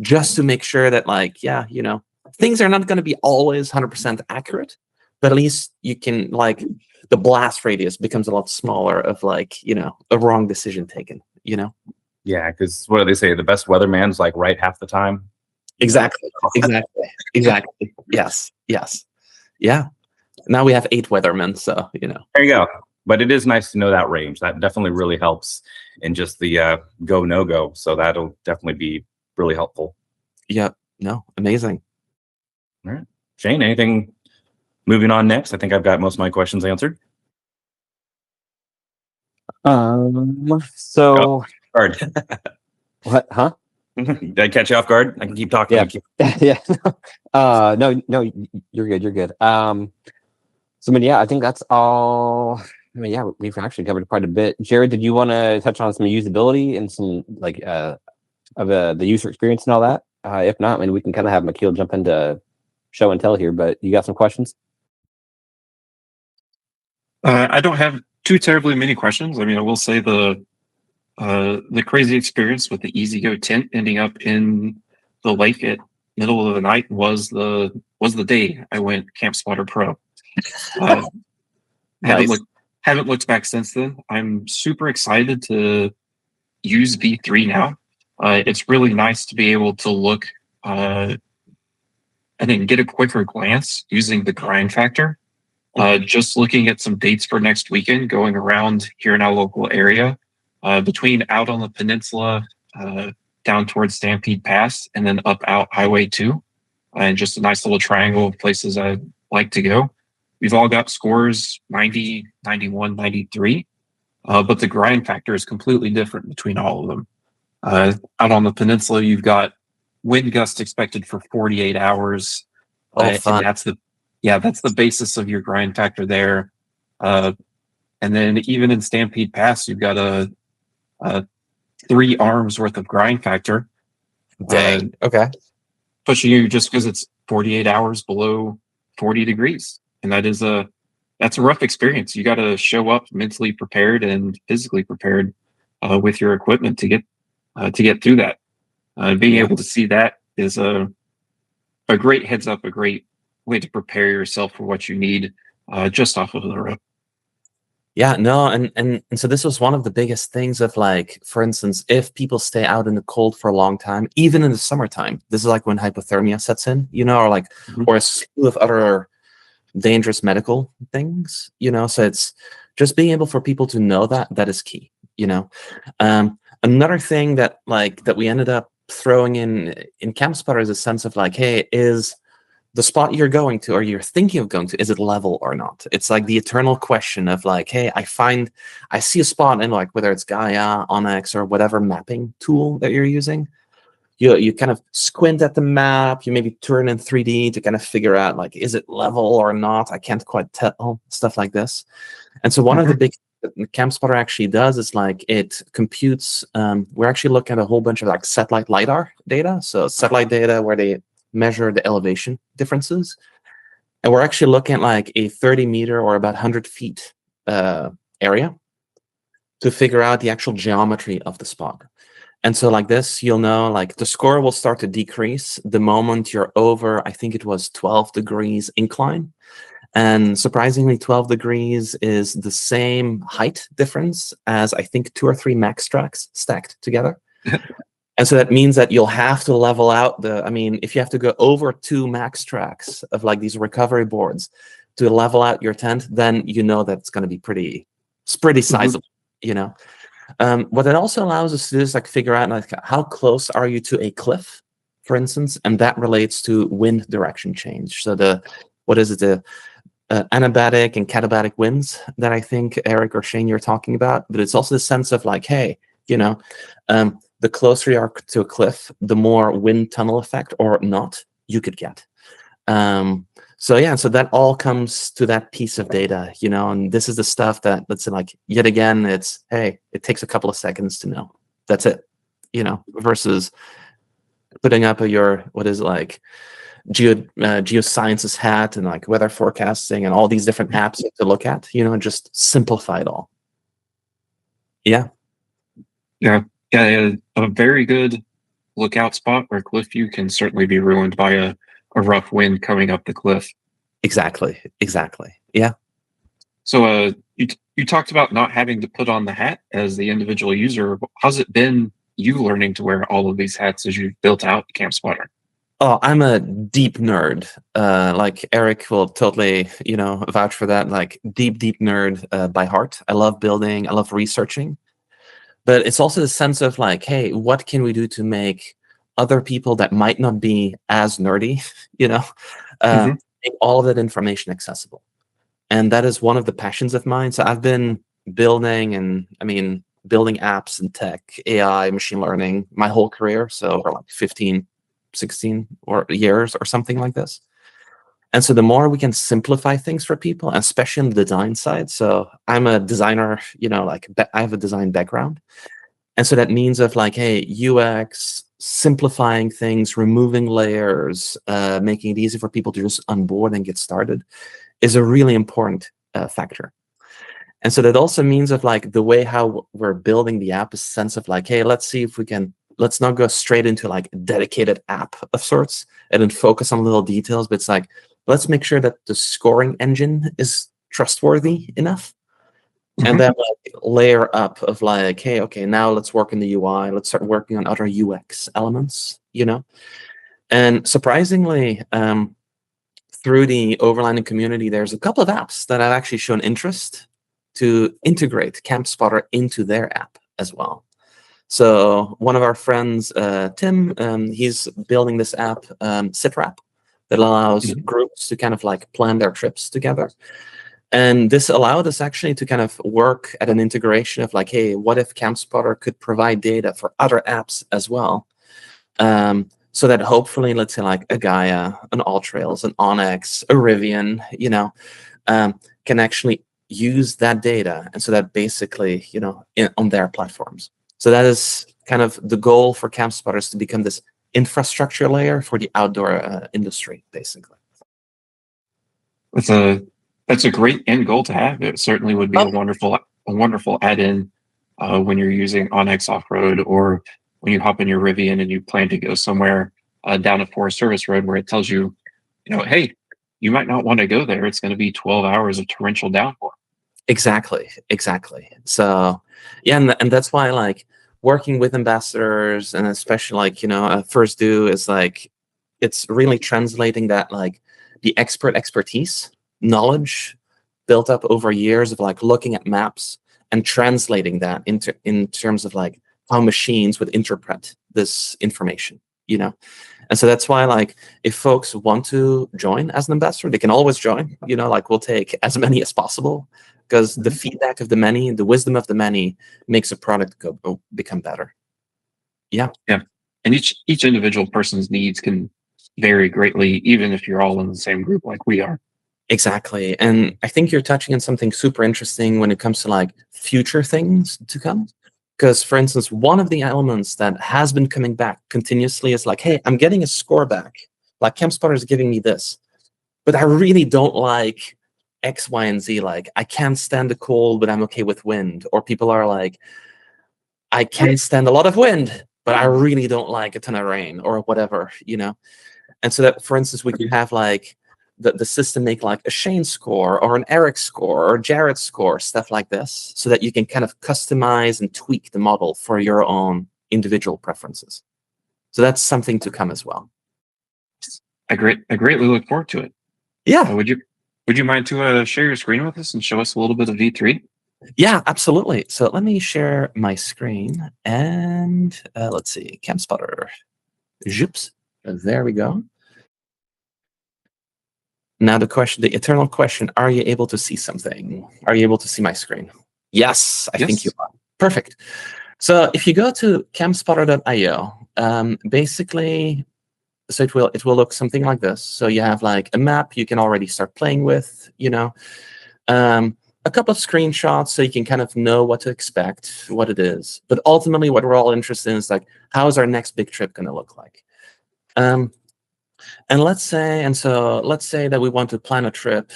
just to make sure that things are not going to be always 100% accurate, but at least you can the blast radius becomes a lot smaller of a wrong decision taken, Yeah. Cause what do they say? The best weatherman's like right half the time. Exactly. Yes. Yeah. Now we have 8 weathermen. So, There you go. But it is nice to know that range. That definitely really helps in just the go, no go. So that'll definitely be really helpful. Yep. No, amazing. All right. Shane, anything moving on next? I think I've got most of my questions answered. So guard. What? Huh? Did I catch you off guard? I can keep talking. Yeah. No, you're good. So I think that's all. We've actually covered quite a bit. Jared, did you want to touch on some usability and some of the user experience and all that? If not, we can kind of have Michiel jump into show and tell here. But you got some questions? I don't have too terribly many questions. I will say the crazy experience with the EasyGo tent ending up in the lake at middle of the night was the day I went Campspotter Pro. Haven't looked back since then. I'm super excited to use V3 now. It's really nice to be able to look and then get a quicker glance using the grind factor Just looking at some dates for next weekend, going around here in our local area, between out on the peninsula, down towards Stampede Pass, and then up out Highway 2, and just a nice little triangle of places I'd like to go. We've all got scores 90, 91, 93, but the grind factor is completely different between all of them. Out on the peninsula, you've got wind gust expected for 48 hours. Oh, fun. And that's the basis of your grind factor there. And then even in Stampede Pass, you've got a 3 arms worth of grind factor. Dang. Okay. Pushing you just because it's 48 hours below 40 degrees. And that's a rough experience. You got to show up mentally prepared and physically prepared with your equipment to get through that. Being able to see that is a great heads up, a great way to prepare yourself for what you need just off of the road. Yeah, no, and so this was one of the biggest things of, like, for instance, if people stay out in the cold for a long time, even in the summertime, this is like when hypothermia sets in, or like, or a slew of other dangerous medical things, so it's just being able for people to know that is key. Another thing that we ended up throwing in Campspotter is a sense of like, hey, is the spot you're going to or you're thinking of going to, is it level or not? It's like the eternal question of like, hey, I see a spot, and like whether it's Gaia, Onyx, or whatever mapping tool that you're using, you kind of squint at the map, you maybe turn in 3D to kind of figure out like, is it level or not? I can't quite tell, stuff like this. And so one of the big Campspotter actually does is like it computes. We're actually looking at a whole bunch of like satellite LIDAR data. So satellite data where they measure the elevation differences. And we're actually looking at like a 30 meter or about 100 feet area to figure out the actual geometry of the spot. And so like this, you'll know like the score will start to decrease the moment you're over, I think it was 12 degrees incline. And surprisingly, 12 degrees is the same height difference as I think 2 or 3 max tracks stacked together. And so that means that you'll have to level out if you have to go over 2 max tracks of like these recovery boards to level out your tent, then that it's going to be pretty sizable, What it also allows us to do is like figure out like how close are you to a cliff, for instance, and that relates to wind direction change. So the anabatic and katabatic winds that I think Eric or Shane you're talking about, but it's also the sense of like, hey, the closer you are to a cliff, the more wind tunnel effect or not you could get. So that all comes to that piece of data, and this is the stuff that, let's say, like, yet again, it's, hey, it takes a couple of seconds to know. That's it, versus putting up your, geosciences hat and like weather forecasting and all these different apps to look at, and just simplify it all. Yeah. A very good lookout spot or cliff view can certainly be ruined by a rough wind coming up the cliff. Exactly. Yeah. So you talked about not having to put on the hat as the individual user. How's it been you learning to wear all of these hats as you've built out Campspotter? Oh, I'm a deep nerd. Like Eric will totally, vouch for that. Like deep nerd by heart. I love building. I love researching. But it's also the sense of like, hey, what can we do to make other people that might not be as nerdy, make all of that information accessible? And that is one of the passions of mine. So I've been building apps and tech, AI, machine learning, my whole career. So for like 15, 16 or years or something like this. And so the more we can simplify things for people, especially on the design side. So I'm a designer, I have a design background. And so that means of like, hey, UX, simplifying things, removing layers, making it easy for people to just onboard and get started is a really important factor. And so that also means of like the way how we're building the app is a sense of like, hey, let's see if we can, let's not go straight into like a dedicated app of sorts and then focus on little details, but it's like, let's make sure that the scoring engine is trustworthy enough. And then like layer up of like, hey, okay, now let's work in the UI. Let's start working on other UX elements, And surprisingly, through the overlanding community, there's a couple of apps that have actually shown interest to integrate Campspotter into their app as well. So one of our friends, Tim, he's building this app, SitWrap, that allows groups to kind of like plan their trips together. And this allowed us actually to kind of work at an integration of like, hey, what if Campspotter could provide data for other apps as well? So that hopefully, let's say like a Gaia, an AllTrails, an Onyx, a Rivian, can actually use that data. And so that basically, on their platforms. So that is kind of the goal for Campspotter, is to become this infrastructure layer for the outdoor industry, basically. That's a great end goal to have. It certainly would be a wonderful add-in when you're using Onyx Offroad, or when you hop in your Rivian and you plan to go somewhere down a Forest Service road where it tells you, hey, you might not want to go there. It's going to be 12 hours of torrential downpour. Exactly. So yeah, and that's why like working with ambassadors, and especially like First Due, is like, it's really translating that like the expertise, knowledge built up over years of like looking at maps and translating that in terms of like how machines would interpret this information, And so that's why, like, if folks want to join as an ambassador, they can always join. Like, we'll take as many as possible, because the feedback of the many, the wisdom of the many, makes a product become better. Yeah. And each individual person's needs can vary greatly, even if you're all in the same group like we are. Exactly. And I think you're touching on something super interesting when it comes to like future things to come. Because, for instance, one of the elements that has been coming back continuously is like, hey, I'm getting a score back. Like, Campspotter is giving me this, but I really don't like X, Y, and Z. Like, I can't stand the cold, but I'm okay with wind. Or people are like, I can't stand a lot of wind, but I really don't like a ton of rain, or whatever, And so that, for instance, we can have like the system make like a Shane score, or an Eric score, or Jared score, stuff like this, so that you can kind of customize and tweak the model for your own individual preferences. So that's something to come as well. I greatly look forward to it. Yeah. Would you mind to share your screen with us and show us a little bit of V3? Yeah, absolutely. So let me share my screen, and let's see, Campspotter. Zoops. There we go. Now the eternal question, are you able to see something? Are you able to see my screen? Yes, I think you are. Perfect. So if you go to campspotter.io, basically, so it will look something like this. So you have like a map you can already start playing with, a couple of screenshots so you can kind of know what to expect, what it is. But ultimately, what we're all interested in is like, how is our next big trip going to look like? And let's say that we want to plan a trip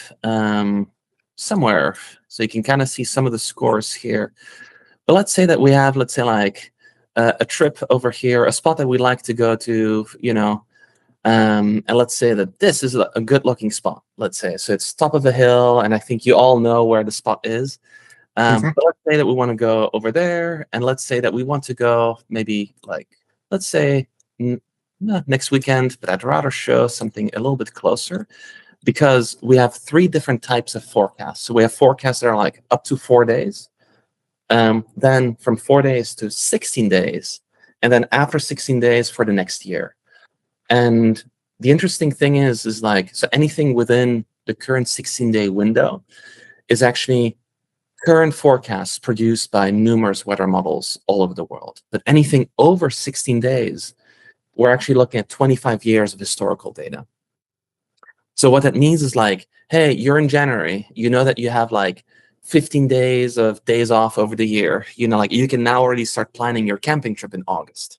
somewhere, so you can kind of see some of the scores here. But let's say that we have, like a trip over here, a spot that we like to go to, and let's say that this is a good-looking spot. Let's say so it's top of a hill, and I think you all know where the spot is. But let's say that we want to go over there, and let's say that we want to go maybe like, let's say, next weekend, but I'd rather show something a little bit closer, because we have 3 different types of forecasts. So we have forecasts that are like up to 4 days, then from 4 days to 16 days, and then after 16 days for the next year. And the interesting thing is like, so anything within the current 16-day window is actually current forecasts produced by numerous weather models all over the world. But anything over 16 days, we're actually looking at 25 years of historical data. So what that means is like, hey, you're in January, you know that you have like 15 days of days off over the year, like you can now already start planning your camping trip in August,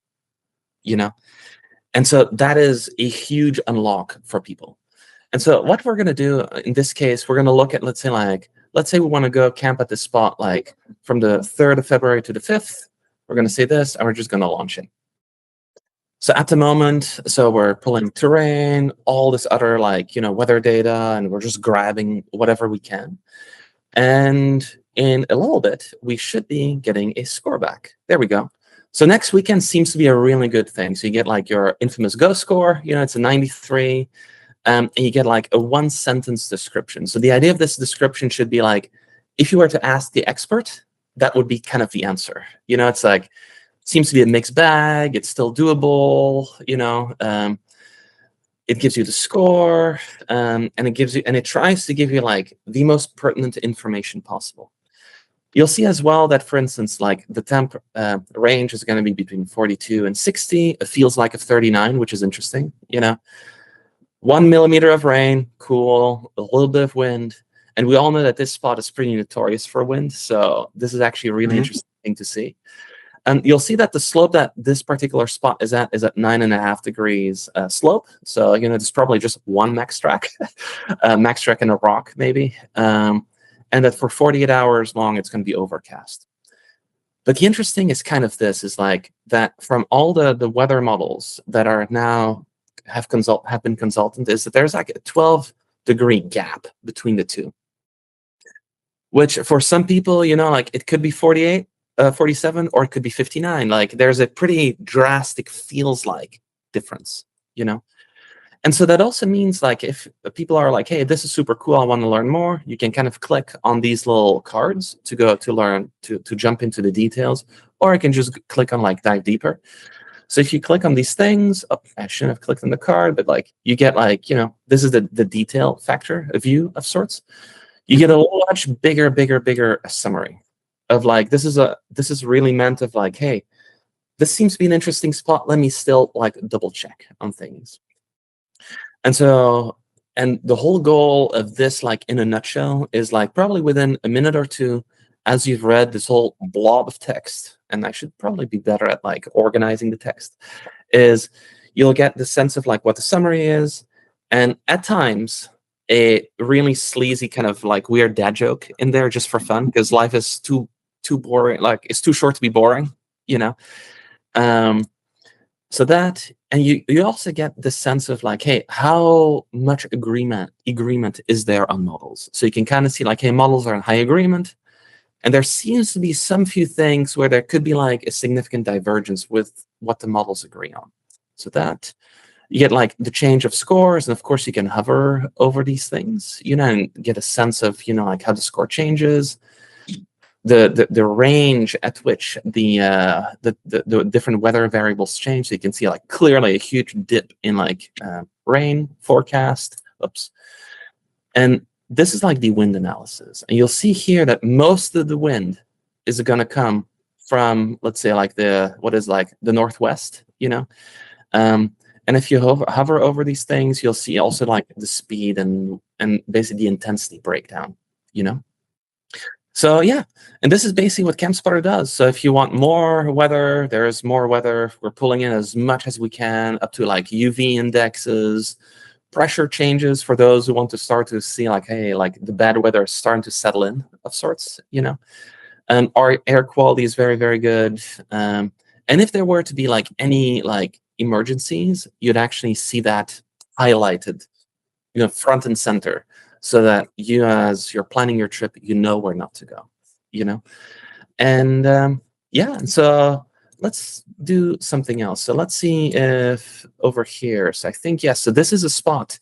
And so that is a huge unlock for people. And so what we're going to do in this case, we're going to look at, let's say we want to go camp at this spot, like from the 3rd of February to the 5th, we're going to say this, and we're just going to launch it. So at the moment, so we're pulling terrain, all this other weather data, and we're just grabbing whatever we can. And in a little bit, we should be getting a score back. There we go. So next weekend seems to be a really good thing. So you get like your infamous Go score, it's a 93. and you get like a 1-sentence description. So the idea of this description should be like, if you were to ask the expert, that would be kind of the answer. It's like, seems to be a mixed bag. It's still doable. It gives you the score, and it tries to give you like the most pertinent information possible. You'll see as well that, for instance, like the temp range is going to be between 42 and 60. It feels like a 39, which is interesting. 1 millimeter of rain, cool. A little bit of wind, and we all know that this spot is pretty notorious for wind. So this is actually a really interesting thing to see. And you'll see that the slope that this particular spot is at 9.5 degrees slope. So there's probably just one max track, max track and a rock maybe. And that for 48 hours long, it's going to be overcast. But the interesting is kind of this, is like that from all the weather models that are now have been consulted, is that there's like a 12-degree gap between the two. Which for some people, like it could be 48, 47, or it could be 59. Like there's a pretty drastic feels like difference, And so that also means like if people are like, hey, this is super cool, I want to learn more, you can kind of click on these little cards to go to learn, to jump into the details, or I can just click on like dive deeper. So if you click on these things, I shouldn't have clicked on the card, but like you get like, this is the detail factor, a view of sorts. You get a much bigger summary of like, this is really meant of like, hey, this seems to be an interesting spot. Let me still like double check on things. And so, and the whole goal of this, like in a nutshell, is like probably within a minute or two, as you've read this whole blob of text, and I should probably be better at like organizing the text, is you'll get the sense of like what the summary is, and at times a really sleazy kind of like weird dad joke in there just for fun, because life is too boring, like it's too short to be boring, So that, and you also get the sense of like, hey, how much agreement is there on models? So you can kind of see like, hey, models are in high agreement, and there seems to be some few things where there could be like a significant divergence with what the models agree on. So that you get like the change of scores, and of course you can hover over these things, and get a sense of like how the score changes. The range at which the different weather variables change. So you can see like clearly a huge dip in like rain forecast. And this is like the wind analysis. And you'll see here that most of the wind is going to come from, let's say, like the northwest, and if you hover over these things, you'll see also like the speed and basically the intensity breakdown, So yeah, and this is basically what Campspotter does. So if you want more weather, there's more weather. We're pulling in as much as we can, up to like UV indexes, pressure changes for those who want to start to see like, hey, like the bad weather is starting to settle in of sorts, And our air quality is very, very good. And if there were to be like any like emergencies, you'd actually see that highlighted, front and center. So that you, as you're planning your trip, where not to go, And and so let's do something else. So let's see if over here. So I think, yes, so this is a spot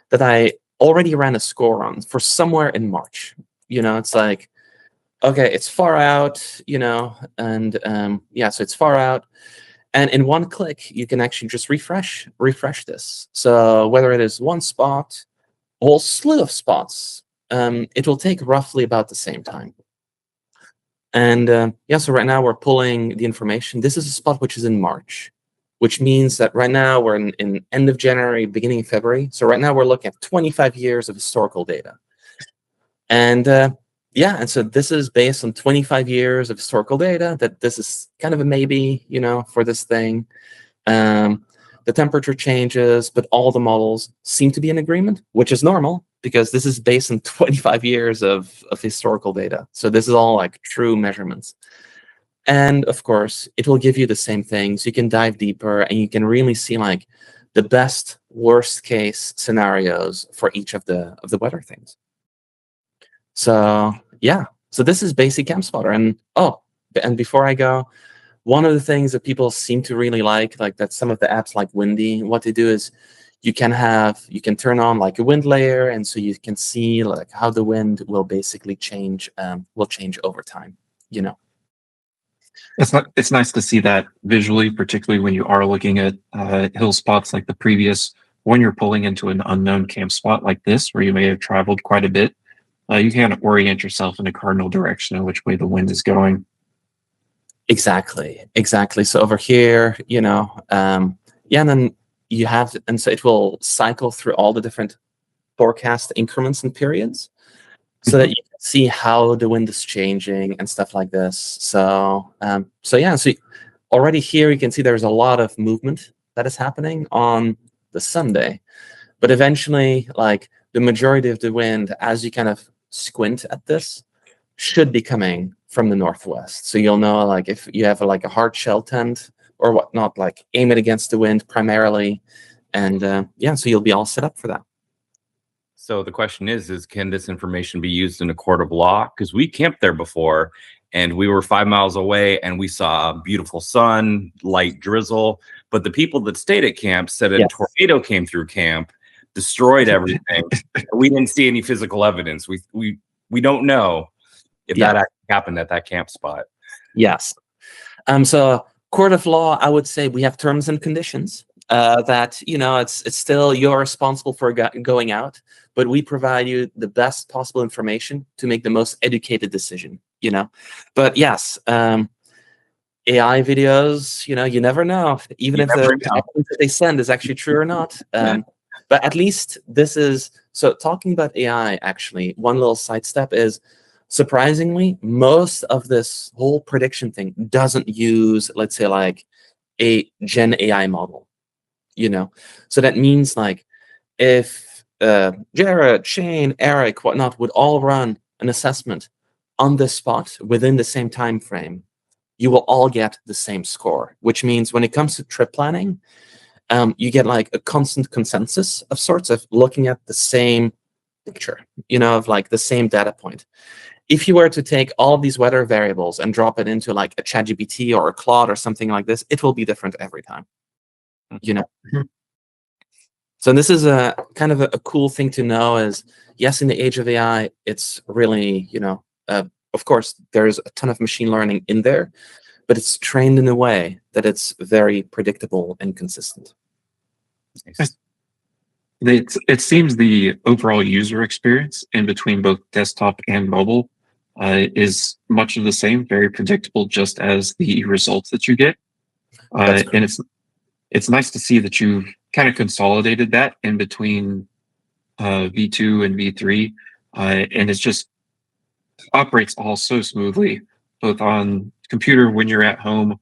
that I already ran a score on for somewhere in March. It's like, okay, it's far out, and so it's far out. And in one click, you can actually just refresh this. So whether it is one spot, a whole slew of spots, it will take roughly about the same time. And so right now we're pulling the information. This is a spot which is in March, which means that right now we're in end of January, beginning of February. So right now we're looking at 25 years of historical data. And and so this is based on 25 years of historical data, that this is kind of a maybe, for this thing. The temperature changes, but all the models seem to be in agreement, which is normal because this is based on 25 years of historical data. So this is all like true measurements. And of course, it will give you the same things. You can dive deeper and you can really see like the best worst case scenarios for each of the weather things. So yeah, so this is basic Campspotter. And before I go, one of the things that people seem to really like that some of the apps like Windy, what they do is you can turn on like a wind layer, and so you can see like how the wind will basically change over time. It's nice to see that visually, particularly when you are looking at hill spots like the previous. When you're pulling into an unknown camp spot like this, where you may have traveled quite a bit, you can orient yourself in a cardinal direction in which way the wind is going. Exactly. So over here, and then you have, and so it will cycle through all the different forecast increments and periods, so that you can see how the wind is changing and stuff like this. So already here you can see there's a lot of movement that is happening on the Sunday, but eventually, like the majority of the wind, as you kind of squint at this, should be coming from the northwest. So you'll know, like if you have like a hard shell tent or whatnot, like aim it against the wind primarily, and so you'll be all set up for that. So the question is can this information be used in a court of law? Because we camped there before, and we were 5 miles away, and we saw a beautiful sun, light drizzle. But the people that stayed at camp said a tornado came through camp, destroyed everything. We didn't see any physical evidence. We don't know if that actually happened at that camp spot. Yes. So court of law, I would say we have terms and conditions that, it's still you're responsible for going out, but we provide you the best possible information to make the most educated decision, But yes, AI videos, you never know, even if the evidence that they send is actually true or not. But at least this is, so talking about AI, actually, one little sidestep is, surprisingly, most of this whole prediction thing doesn't use, let's say, like a Gen AI model, So that means like if Jared, Shane, Eric, whatnot would all run an assessment on the spot within the same time frame, you will all get the same score, which means when it comes to trip planning, you get like a constant consensus of sorts of looking at the same picture, of like the same data point. If you were to take all of these weather variables and drop it into like a ChatGPT or a Claude or something like this, it will be different every time, So this is a kind of a cool thing to know is, yes, in the age of AI, it's really, of course, there's a ton of machine learning in there, but it's trained in a way that it's very predictable and consistent. It seems the overall user experience in between both desktop and mobile is much of the same, very predictable, just as the results that you get. And it's nice to see that you've kind of consolidated that in between V2 and V3, and it's just operates all so smoothly, both on computer when you're at home,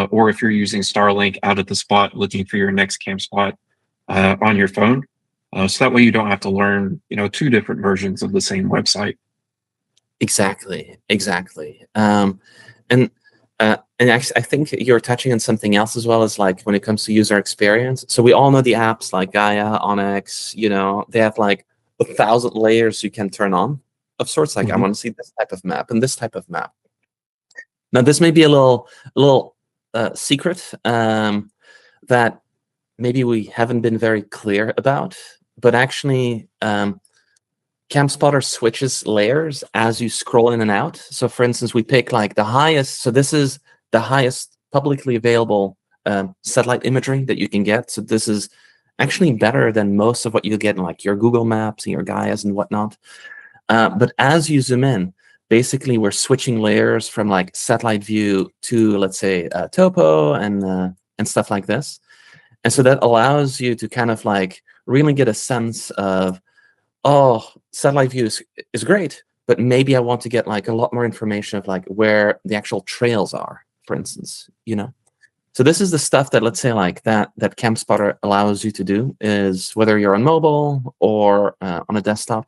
or if you're using Starlink out at the spot looking for your next camp spot on your phone. So that way you don't have to learn, two different versions of the same website. Exactly. And actually, I think you're touching on something else as well, as like when it comes to user experience. So we all know the apps like Gaia, Onyx, they have like 1,000 layers you can turn on of sorts. Like I want to see this type of map and this type of map. Now this may be a little secret that maybe we haven't been very clear about, but actually Campspotter switches layers as you scroll in and out. So for instance, we pick like the highest. So this is the highest publicly available satellite imagery that you can get. So this is actually better than most of what you get in like your Google Maps and your Gaias and whatnot. But as you zoom in, basically we're switching layers from like satellite view to, let's say, topo and stuff like this. And so that allows you to kind of like really get a sense of, satellite view is great, but maybe I want to get like a lot more information of like where the actual trails are, for instance, So this is the stuff that, let's say, like that Campspotter allows you to do, is whether you're on mobile or on a desktop,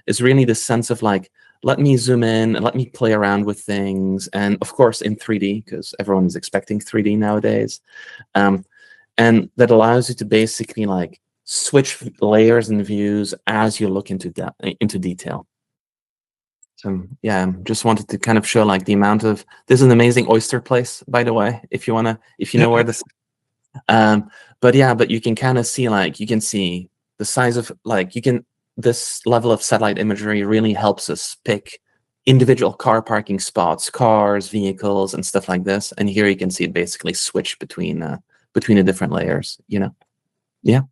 is really the sense of like, let me zoom in and let me play around with things. And of course in 3D, because everyone is expecting 3D nowadays. And that allows you to basically like switch layers and views as you look into detail. So yeah, just wanted to kind of show like the amount of, this is an amazing oyster place, by the way, if you know where this But yeah, but you can kind of see, like, you can see the size of, like, this level of satellite imagery really helps us pick individual car parking spots, cars, vehicles, and stuff like this. And here you can see it basically switch between the different layers, Yeah.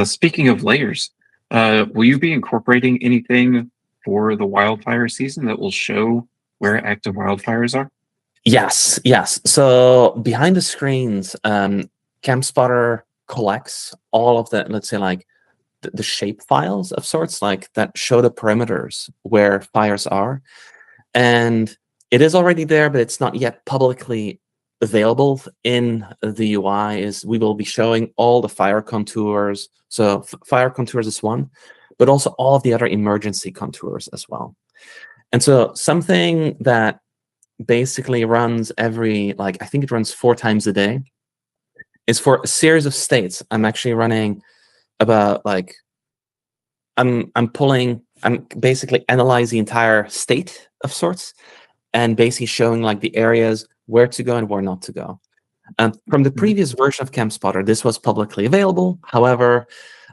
Speaking of layers, will you be incorporating anything for the wildfire season that will show where active wildfires are? Yes. So behind the screens, Campspotter collects all of the, let's say, like the shape files of sorts, like that show the perimeters where fires are. And it is already there, but it's not yet publicly available in the UI. Is we will be showing all the fire contours. So fire contours is one, but also all of the other emergency contours as well. And so something that basically runs every, like, I think it runs 4 times a day, is for a series of states. I'm actually running about, like, I'm basically analyzing the entire state of sorts, and basically showing, like, the areas where to go and where not to go. From the previous version of Campspotter, this was publicly available. However,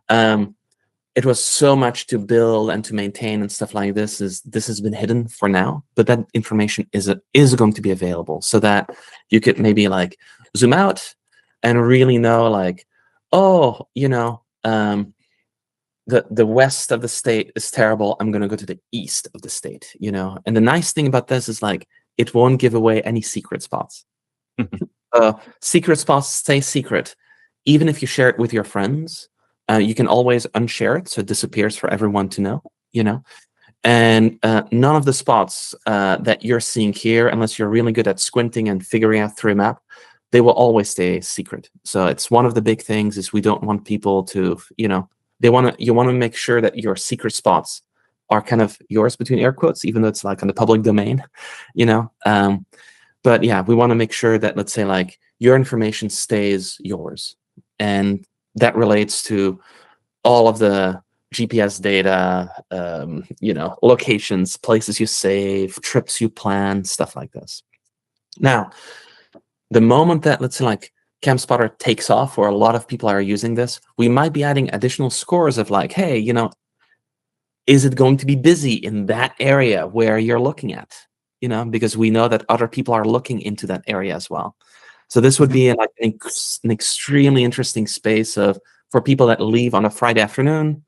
it was so much to build and to maintain and stuff like this. This has been hidden for now, but that information is going to be available, so that you could maybe, like, zoom out and really know, like, oh, the west of the state is terrible. I'm going to go to the east of the state, And the nice thing about this is, like, it won't give away any secret spots. Secret spots stay secret, even if you share it with your friends. You can always unshare it, so it disappears for everyone to know, And none of the spots that you're seeing here, unless you're really good at squinting and figuring out through a map, they will always stay secret. So it's one of the big things is we don't want people to, you want to make sure that your secret spots are kind of yours between air quotes, even though it's, like, on the public domain, But yeah, we want to make sure that, let's say, like, your information stays yours, and that relates to all of the GPS data, locations, places you save, trips you plan, stuff like this. Now, the moment that, let's say, like, Campspotter takes off, or a lot of people are using this, we might be adding additional scores of, like, hey, is it going to be busy in that area where you're looking at? Because we know that other people are looking into that area as well. So this would be, like, an extremely interesting space for people that leave on a Friday afternoon.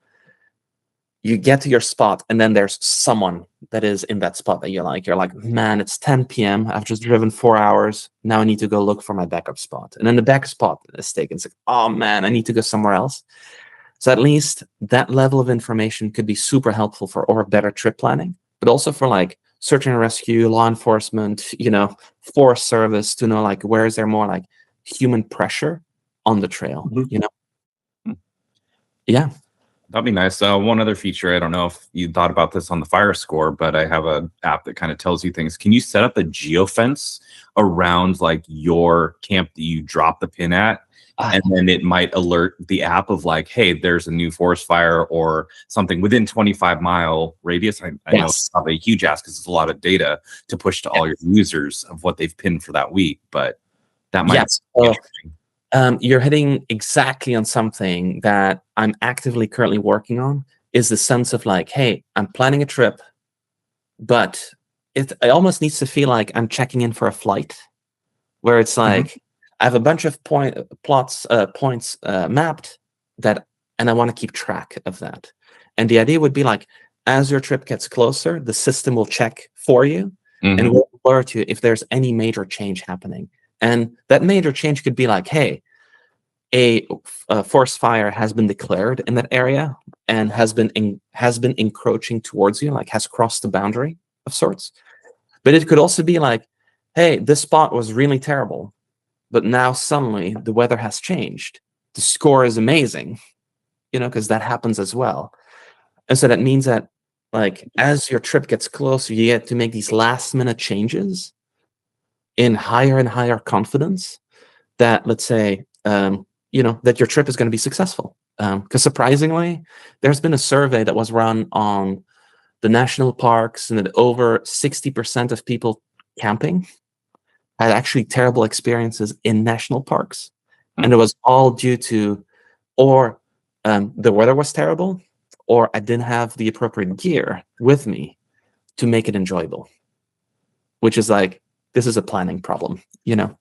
You get to your spot, and then there's someone that is in that spot that you're like, man, it's 10 p.m. I've just driven 4 hours. Now I need to go look for my backup spot. And then the backup spot is taken. It's like, oh man, I need to go somewhere else. So at least that level of information could be super helpful for better trip planning, but also for, like, search and rescue, law enforcement, forest service, to know, like, where is there more, like, human pressure on the trail, Yeah. That'd be nice. One other feature, I don't know if you thought about this on the fire score, but I have an app that kind of tells you things. Can you set up a geofence around, like, your camp that you drop the pin at? And then it might alert the app of, like, hey, there's a new forest fire or something within 25-mile radius. I know it's probably a huge ask because it's a lot of data to push to all your users of what they've pinned for that week, but that might be interesting. You're hitting exactly on something that I'm actively currently working on, is the sense of, like, hey, I'm planning a trip, but it almost needs to feel like I'm checking in for a flight, where it's like, I have a bunch of points mapped and I want to keep track of that. And the idea would be, like, as your trip gets closer, the system will check for you and will alert you if there's any major change happening. And that major change could be like, hey, a forest fire has been declared in that area and has been encroaching towards you, like, has crossed the boundary of sorts. But it could also be like, hey, this spot was really terrible, but now suddenly the weather has changed. The score is amazing, because that happens as well. And so that means that, like, as your trip gets closer, you get to make these last minute changes in higher and higher confidence that, let's say, that your trip is going to be successful. Because surprisingly, there's been a survey that was run on the national parks, and that over 60% of people camping had actually terrible experiences in national parks, and it was all due to, or the weather was terrible, or I didn't have the appropriate gear with me to make it enjoyable. Which is like, this is a planning problem, you know?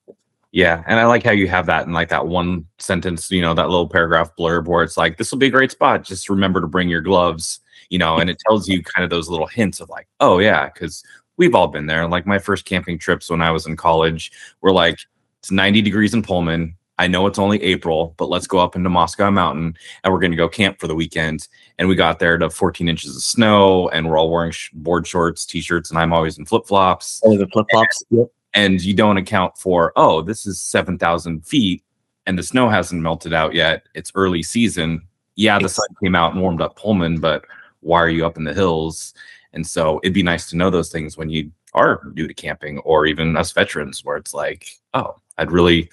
Yeah, and I like how you have that in like that one sentence, that little paragraph blurb where it's like, this will be a great spot. Just remember to bring your gloves, and it tells you kind of those little hints of like, oh yeah, because we've all been there. Like my first camping trips when I was in college were like, it's 90 degrees in Pullman. I know it's only April, but let's go up into Moscow Mountain and we're going to go camp for the weekend. And we got there to 14 inches of snow and we're all wearing board shorts, t-shirts, and I'm always in flip-flops. Oh, the flip-flops. Yep. And you don't account for, oh, this is 7,000 feet and the snow hasn't melted out yet. It's early season. Yeah, the sun came out and warmed up Pullman, but why are you up in the hills? And so it'd be nice to know those things when you are new to camping, or even us veterans, where it's like, oh, I'd really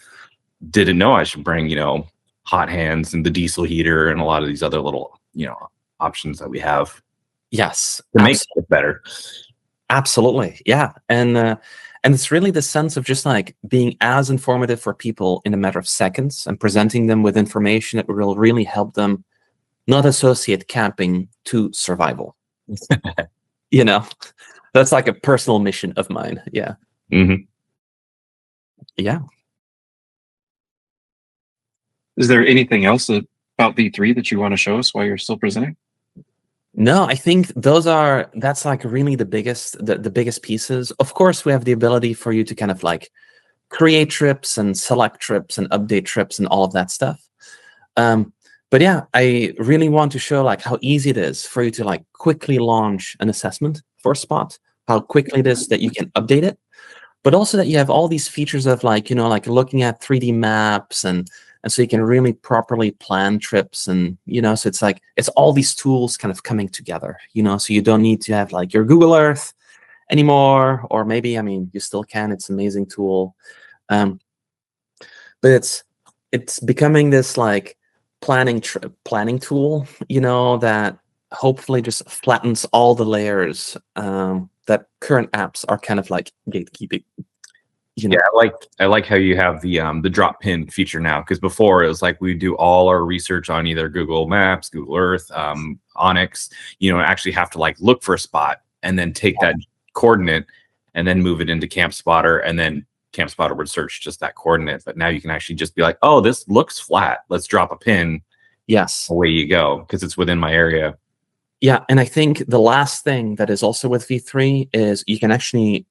didn't know I should bring, hot hands and the diesel heater and a lot of these other little, options that we have. Yes. To make it better. Absolutely. Yeah. And it's really the sense of just like being as informative for people in a matter of seconds and presenting them with information that will really help them not associate camping to survival. That's like a personal mission of mine. Yeah. Mm-hmm. Yeah. Is there anything else about V3 that you want to show us while you're still presenting? No, I think that's like really the biggest pieces. Of course, we have the ability for you to kind of like create trips and select trips and update trips and all of that stuff. But yeah, I really want to show like how easy it is for you to like quickly launch an assessment for a spot, how quickly it is that you can update it, but also that you have all these features of like, like looking at 3D maps and so you can really properly plan trips and, so it's like, it's all these tools kind of coming together, so you don't need to have like your Google Earth anymore, or maybe, you still can, it's an amazing tool. But it's becoming this like planning tool, that hopefully just flattens all the layers that current apps are kind of like gatekeeping. Yeah, I like how you have the drop pin feature now, because before it was like we do all our research on either Google Maps, Google Earth, Onyx, actually have to like look for a spot and then take that coordinate and then move it into Campspotter, and then Campspotter would search just that coordinate. But now you can actually just be like, oh, this looks flat. Let's drop a pin. Yes. Away you go, because it's within my area. Yeah, and I think the last thing that is also with V3 is you can actually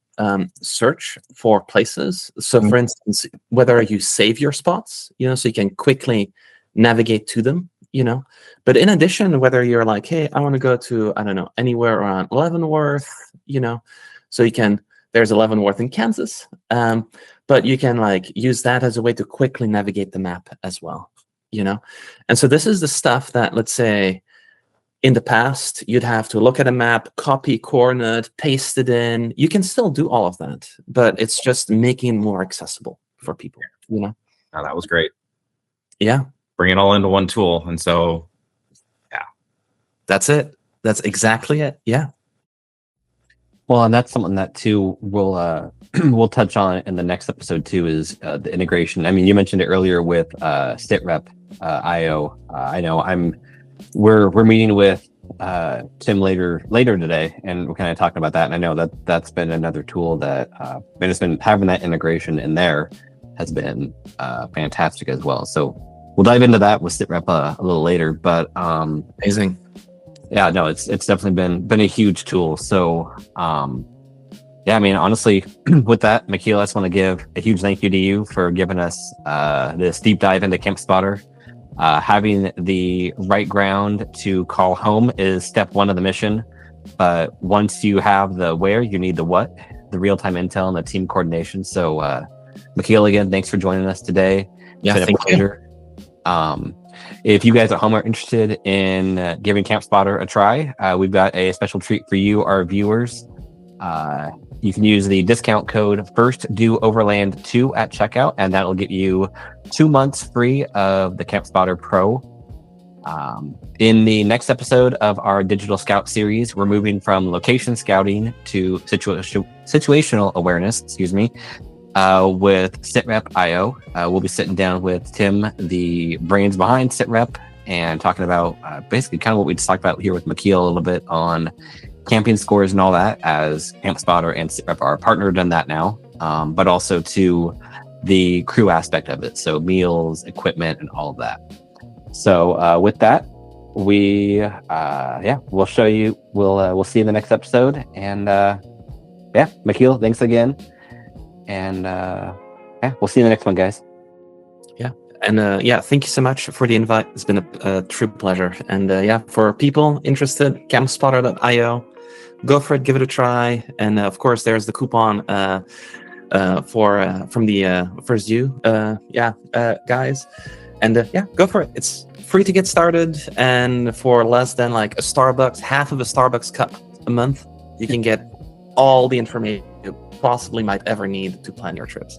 search for places. So for instance, whether you save your spots, so you can quickly navigate to them, but in addition, whether you're like, hey, I want to go to, I don't know, anywhere around Leavenworth, so there's Leavenworth in Kansas, but you can like use that as a way to quickly navigate the map as well, and so this is the stuff that, let's say, in the past, you'd have to look at a map, copy coordinate, paste it in. You can still do all of that, but it's just making it more accessible for people, Oh, that was great. Yeah. Bring it all into one tool. And so, yeah. That's it. That's exactly it. Yeah. Well, and that's something that too we'll touch on in the next episode too, is the integration. You mentioned it earlier with SitRep IO. I know we're meeting with Tim later today, and we're kind of talking about that. And I know that's been another tool that it's been having that integration in there has been fantastic as well. So we'll dive into that with SitRep a little later. But amazing. Yeah, no, it's definitely been a huge tool. So yeah, honestly, with that, Michiel, I just want to give a huge thank you to you for giving us this deep dive into Campspotter. Having the right ground to call home is step one of the mission. But once you have the where, you need the what, the real-time intel and the team coordination. So Michiel, again, thanks for joining us today. Yeah, it's been a pleasure. If you guys at home are interested in giving Campspotter a try, we've got a special treat for you, our viewers. You can use the discount code First Due Overland 2 at checkout, and that'll get you 2 months free of the Campspotter Pro. In the next episode of our Digital Scout series, we're moving from location scouting to situational awareness, with SitRep.io. We'll be sitting down with Tim, the brains behind SitRep, and talking about basically kind of what we just talked about here with Michiel a little bit on camping scores and all that, as Campspotter and SitRep are partnered in that now, but also to the crew aspect of it, so meals, equipment, and all of that. So with that, we'll show you. We'll see you in the next episode. And Michiel, thanks again. And we'll see you in the next one, guys. And thank you so much for the invite. It's been a true pleasure. And for people interested, campspotter.io, go for it, give it a try. And of course, there's the coupon from the First Due guys. And go for it. It's free to get started, and for less than like a Starbucks, half of a Starbucks cup a month, you can get all the information you possibly might ever need to plan your trips.